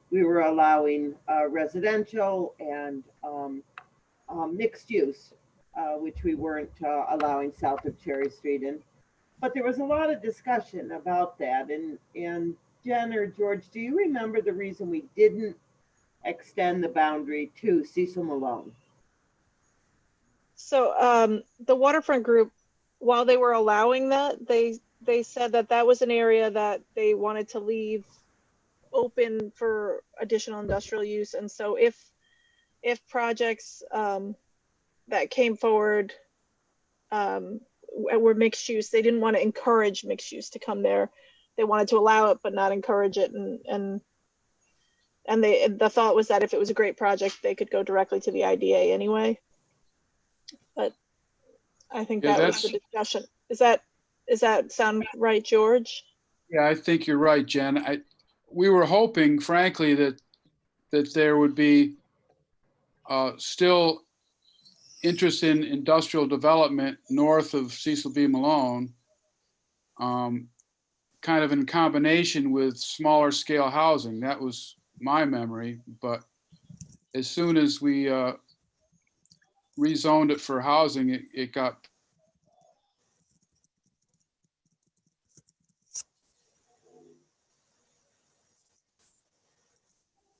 we were allowing residential and mixed use, which we weren't allowing south of Cherry Street. But there was a lot of discussion about that. And Jen or George, do you remember the reason we didn't extend the boundary to Cecil Malone? So the waterfront group, while they were allowing that, they said that that was an area that they wanted to leave open for additional industrial use. And so if projects that came forward were mixed use, they didn't want to encourage mixed use to come there. They wanted to allow it but not encourage it. And the thought was that if it was a great project, they could go directly to the IDA anyway. But I think Yeah, that was the discussion. Does that sound right, George? Yeah, I think you're right, Jen. We were hoping, frankly, that there would be still interest in industrial development north of Cecil B. Malone, kind of in combination with smaller scale housing. That was my memory. But as soon as we rezoned it for housing, it got.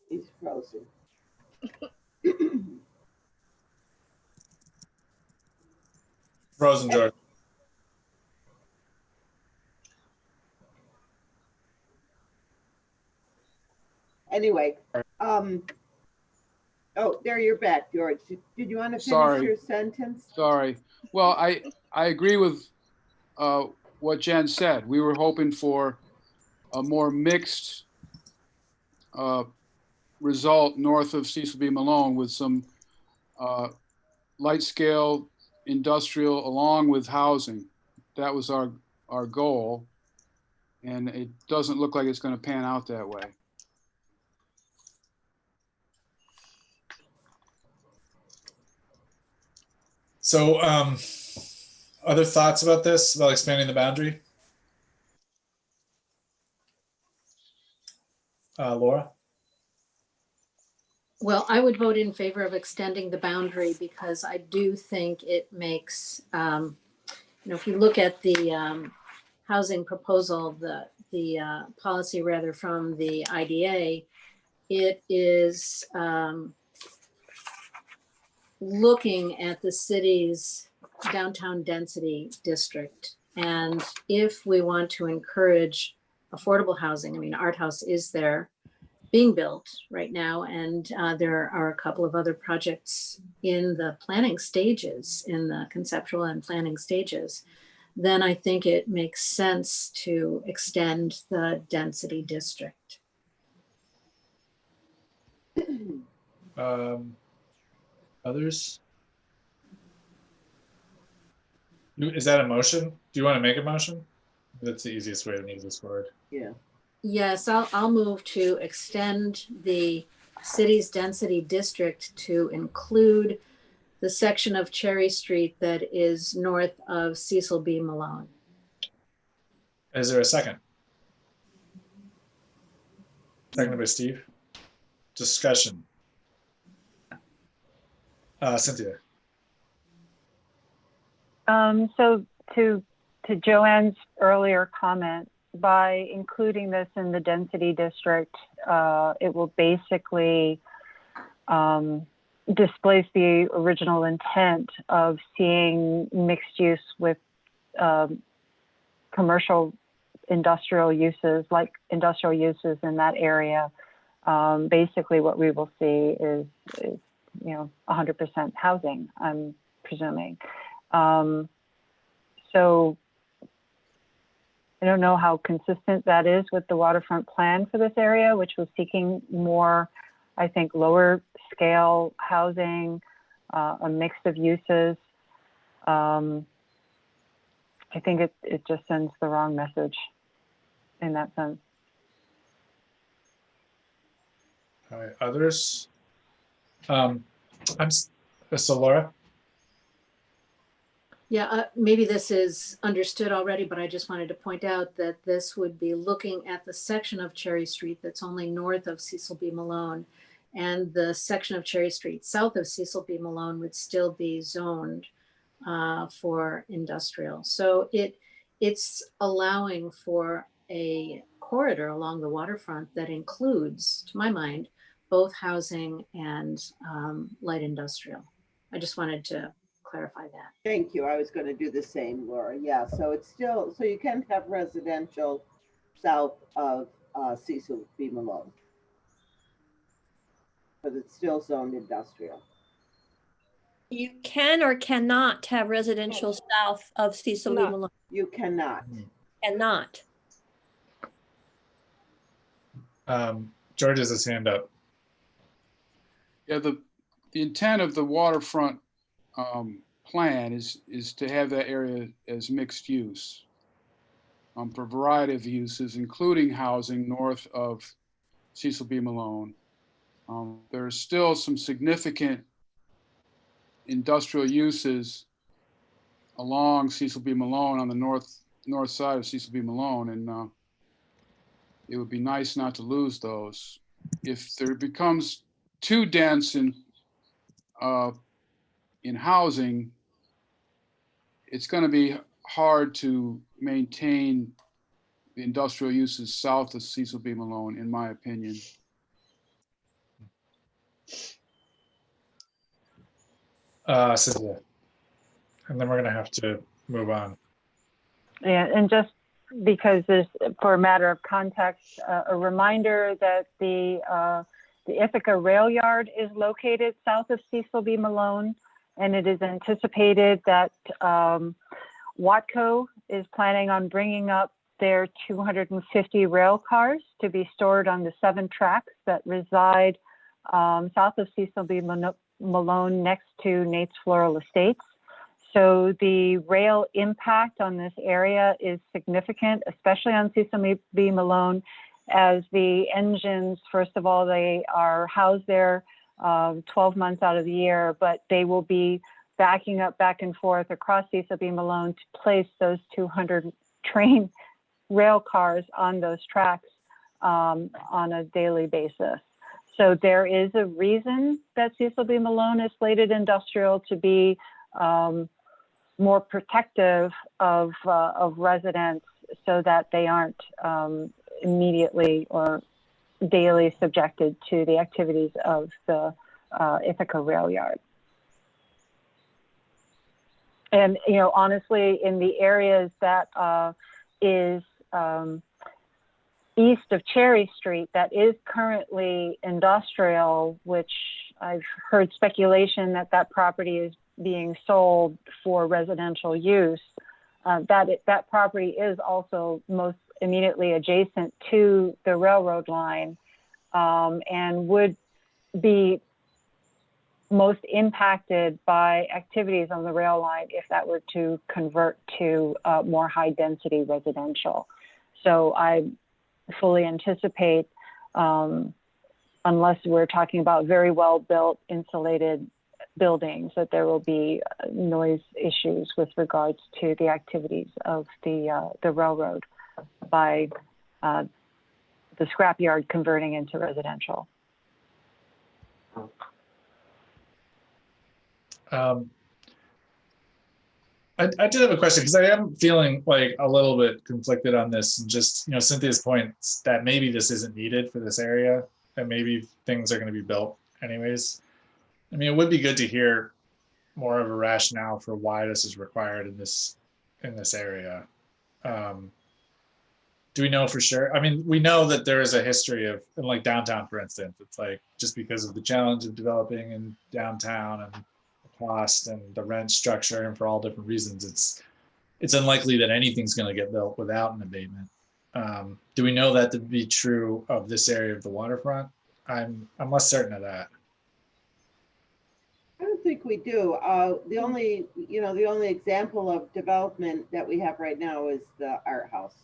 He's frozen. Frozen, George. Anyway, oh, there you're back, George. Did you want to finish Sorry. your sentence? Sorry. Well, I agree with what Jen said. We were hoping for a more mixed result north of Cecil B. Malone with some light scale industrial along with housing. That was our goal. And it doesn't look like it's going to pan out that way. So, other thoughts about this, about expanding the boundary? Laura? Well, I would vote in favor of extending the boundary because I do think it makes, if you look at the housing proposal, the policy rather from the IDA, it is looking at the city's downtown density district. And if we want to encourage affordable housing, Art House is there being built right now. And there are a couple of other projects in the planning stages, in the conceptual and planning stages, then I think it makes sense to extend the density district. Others? Is that a motion? Do you want to make a motion? That's the easiest way to move this forward. Yeah. Yes, I'll move to extend the city's density district to include the section of Cherry Street that is north of Cecil B. Malone. Is there a second? Seconded by Steve. Discussion. Cynthia. So to Joanne's earlier comment, by including this in the density district, it will basically displace the original intent of seeing mixed use with commercial industrial uses, like industrial uses in that area. Basically what we will see is 100% housing, I'm presuming. So I don't know how consistent that is with the waterfront plan for this area, which was seeking more, I think, lower scale housing, a mix of uses. I think it just sends the wrong message in that sense. All right, others? So Laura? Yeah, maybe this is understood already, but I just wanted to point out that this would be looking at the section of Cherry Street that's only north of Cecil B. Malone. And the section of Cherry Street south of Cecil B. Malone would still be zoned for industrial. So it's allowing for a corridor along the waterfront that includes, to my mind, both housing and light industrial. I just wanted to clarify that. Thank you. I was going to do the same, Laura. Yeah, so it's still, so you can have residential south of Cecil B. Malone. But it's still zoned industrial. You can or cannot have residential south of Cecil B. No. Malone. You cannot. Cannot. George has his hand up. Yeah, the intent of the waterfront plan is to have that area as mixed use for a variety of uses, including housing north of Cecil B. Malone. There's still some significant industrial uses along Cecil B. Malone on the north side of Cecil B. Malone, and it would be nice not to lose those. If there becomes too dense in housing, it's going to be hard to maintain the industrial uses south of Cecil B. Malone, in my opinion. Cynthia. And then we're going to have to move on. Yeah, and just because there's, for a matter of context, a reminder that the Ithaca Rail Yard is located south of Cecil B. Malone, and it is anticipated that Watco is planning on bringing up their 250 rail cars to be stored on the 7 tracks that reside south of Cecil B. Malone next to Nate's Floral Estates. So the rail impact on this area is significant, especially on Cecil B. Malone, as the engines, first of all, they are housed there 12 months out of the year, but they will be backing up back and forth across Cecil B. Malone to place those 200 train rail cars on those tracks on a daily basis. So there is a reason that Cecil B. Malone is slated industrial to be more protective of residents so that they aren't immediately or daily subjected to the activities of the Ithaca Rail Yard. And, you know, honestly, in the areas that is east of Cherry Street that is currently industrial, which I've heard speculation that that property is being sold for residential use, that property is also most immediately adjacent to the railroad line and would be most impacted by activities on the rail line if that were to convert to more high density residential. So I fully anticipate, unless we're talking about very well built insulated buildings, that there will be noise issues with regards to the activities of the railroad by the scrapyard converting into residential. I did have a question because I am feeling like a little bit conflicted on this, and just, you know, Cynthia's points that maybe this isn't needed for this area, and maybe things are going to be built anyways. I mean, it would be good to hear more of a rationale for why this is required in this area. Do we know for sure? I mean, we know that there is a history of, in like downtown, for instance, it's like just because of the challenge of developing in downtown and the cost and the rent structure, and for all different reasons, it's unlikely that anything's going to get built without an abatement. Do we know that to be true of this area of the waterfront? I'm less certain of that. I don't think we do. The only example of development that we have right now is the art house.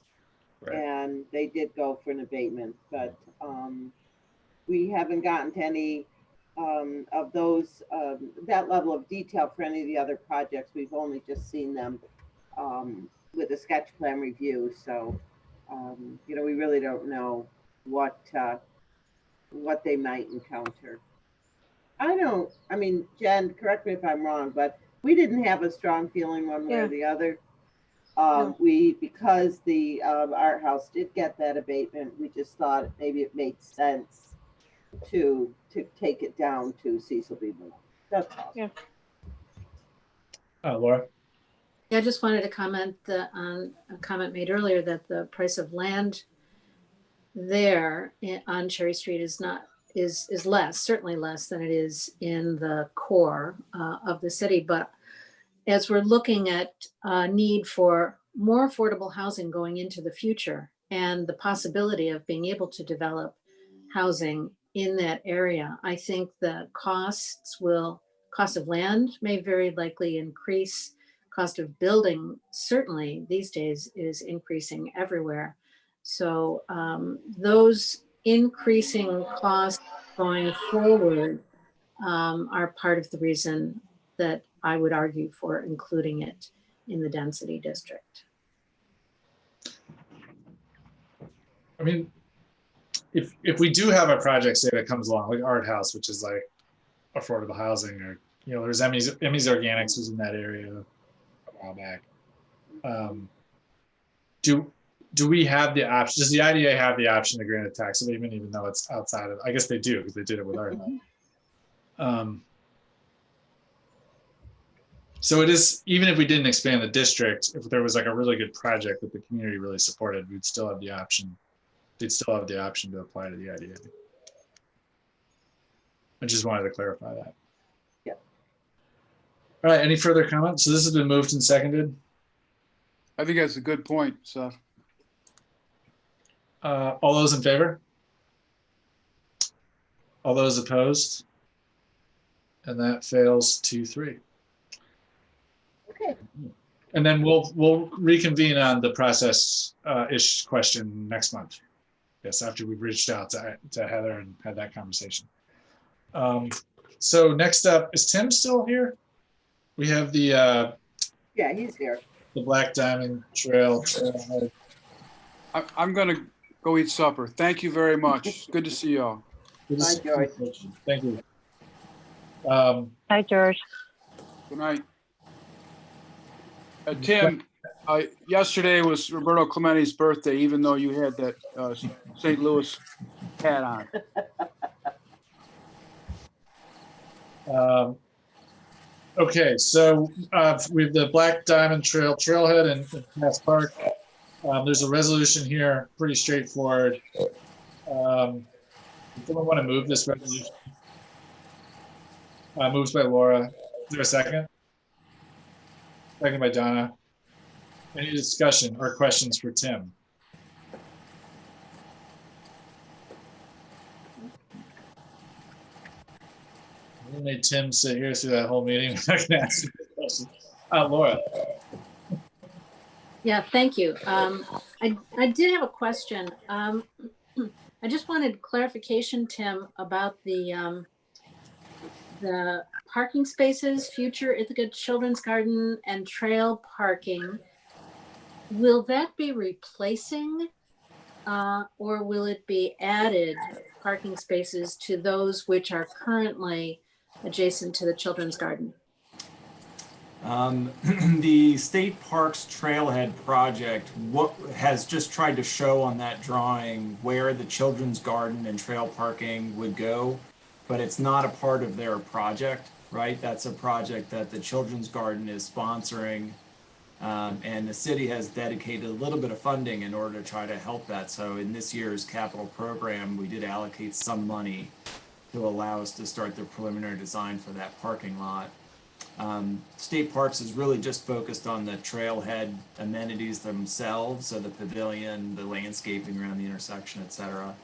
Right. And they did go for an abatement, but we haven't gotten to any of those, that level of detail for any of the other projects. We've only just seen them with a sketch plan review. So, you know, we really don't know what they might encounter. I mean, Jen, correct me if I'm wrong, but we didn't have a strong feeling one way or the other. No. Because the art house did get that abatement, we just thought maybe it made sense to take it down to Cecil B. Malone. That's all. Yeah. Laura? Yeah, I just wanted to comment on a comment made earlier that the price of land there on Cherry Street is less, certainly less than it is in the core of the city. But as we're looking at need for more affordable housing going into the future and the possibility of being able to develop housing in that area, I think the cost of land may very likely increase. Cost of building certainly these days is increasing everywhere. So those increasing costs going forward are part of the reason that I would argue for including it in the density district. I mean, if we do have a project, say, that comes along, like Art House, which is like affordable housing, or, you know, there's Emmy's Organics was in that area a while back. Do we have the option? Does the IDA have the option to grant a tax abatement, even though it's outside of? I guess they do, because they did it with Art House. So it is, even if we didn't expand the district, if there was like a really good project that the community really supported, we'd still have the option. They'd still have the option to apply to the IDA. I just wanted to clarify that. Yeah. All right, any further comments? So this has been moved and seconded. I think that's a good point, Seth. All those in favor? All those opposed? And that fails 2-3. Okay. And then we'll reconvene on the process ish question next month. Yes, after we've reached out to Heather and had that conversation. So next up, is Tim still here? We have the Yeah, he's here. the Black Diamond Trail. I'm gonna go eat supper. Thank you very much. Good to see y'all. Bye, George. Thank you. Hi, George. Good night. Tim, yesterday was Roberto Clementi's birthday, even though you had that St. Louis hat on. Okay, so we have the Black Diamond Trail trailhead in Cass Park. There's a resolution here, pretty straightforward. Does someone want to move this resolution? Moved by Laura. Is there a second? Second by Donna. Any discussion or questions for Tim? We made Tim sit here through that whole meeting. I can ask you a question. Laura. Yeah, thank you. I did have a question. I just wanted clarification, Tim, about the parking spaces, future Ithaca Children's Garden and trail parking. Will that be replacing or will it be added parking spaces to those which are currently adjacent to the Children's Garden? The State Parks Trailhead project has just tried to show on that drawing where the Children's Garden and trail parking would go, but it's not a part of their project, right? That's a project that the Children's Garden is sponsoring, and the city has dedicated a little bit of funding in order to try to help that. So in this year's capital program, we did allocate some money to allow us to start the preliminary design for that parking lot. State Parks is really just focused on the trailhead amenities themselves, so the pavilion, the landscaping around the intersection, etc.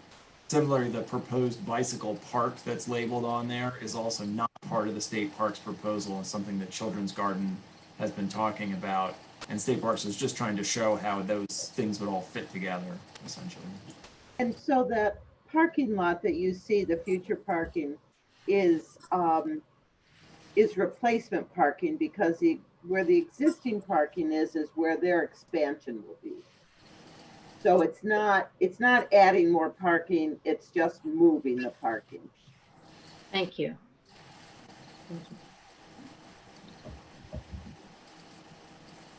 Similarly, the proposed bicycle park that's labeled on there is also not part of the State Parks proposal and something that Children's Garden has been talking about. And State Parks is just trying to show how those things would all fit together, essentially. And so that parking lot that you see, the future parking, is replacement parking because where the existing parking is where their expansion will be. So it's not adding more parking, it's just moving the parking. Thank you.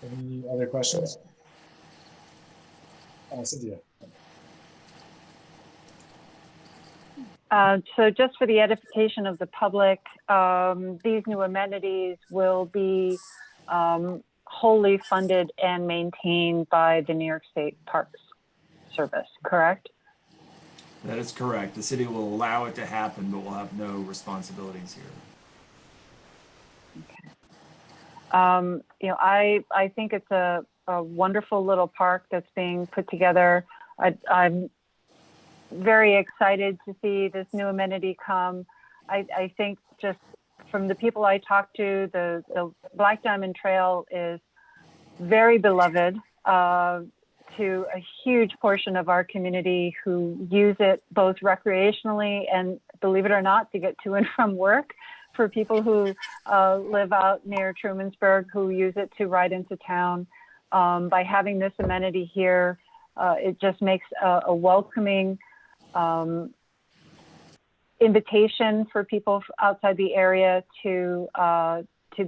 Any other questions? Cynthia. So just for the edification of the public, these new amenities will be wholly funded and maintained by the New York State Parks Service, correct? That is correct. The city will allow it to happen, but we'll have no responsibilities here. I think it's a wonderful little park that's being put together. I'm very excited to see this new amenity come. I think just from the people I talked to, the Black Diamond Trail is very beloved to a huge portion of our community who use it both recreationally and, believe it or not, to get to and from work. For people who live out near Trumansburg, who use it to ride into town. By having this amenity here, it just makes a welcoming invitation for people outside the area to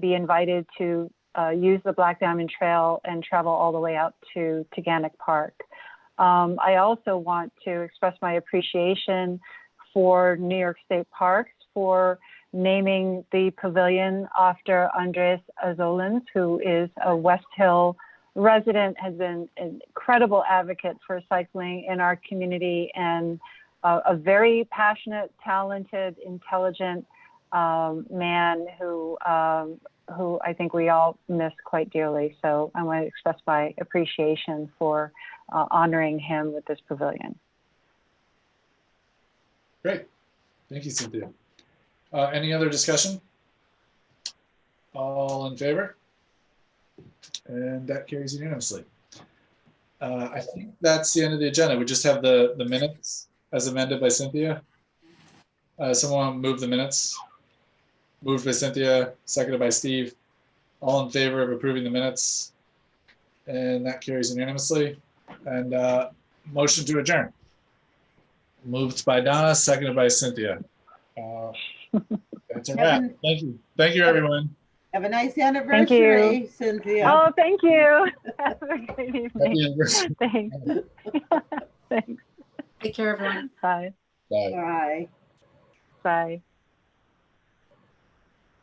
be invited to use the Black Diamond Trail and travel all the way out to Taganic Park. I also want to express my appreciation for New York State Parks for naming the pavilion after Andres Azolins, who is a West Hill resident, has been an incredible advocate for cycling in our community, and a very passionate, talented, intelligent man who I think we all miss quite dearly. So I want to express my appreciation for honoring him with this pavilion. Great. Thank you, Cynthia. Any other discussion? All in favor? And that carries unanimously. I think that's the end of the agenda. We just have the minutes as amended by Cynthia. Someone move the minutes. Moved by Cynthia, seconded by Steve. All in favor of approving the minutes? And that carries unanimously. And motion to adjourn. Moved by Donna, seconded by Cynthia. That's a wrap. Thank you. Thank you, everyone. Have a nice anniversary, Cynthia. Oh, thank you. Have a great evening. Happy anniversary. Thanks. Thanks. Take care, everyone. Bye. Bye. Bye. Bye.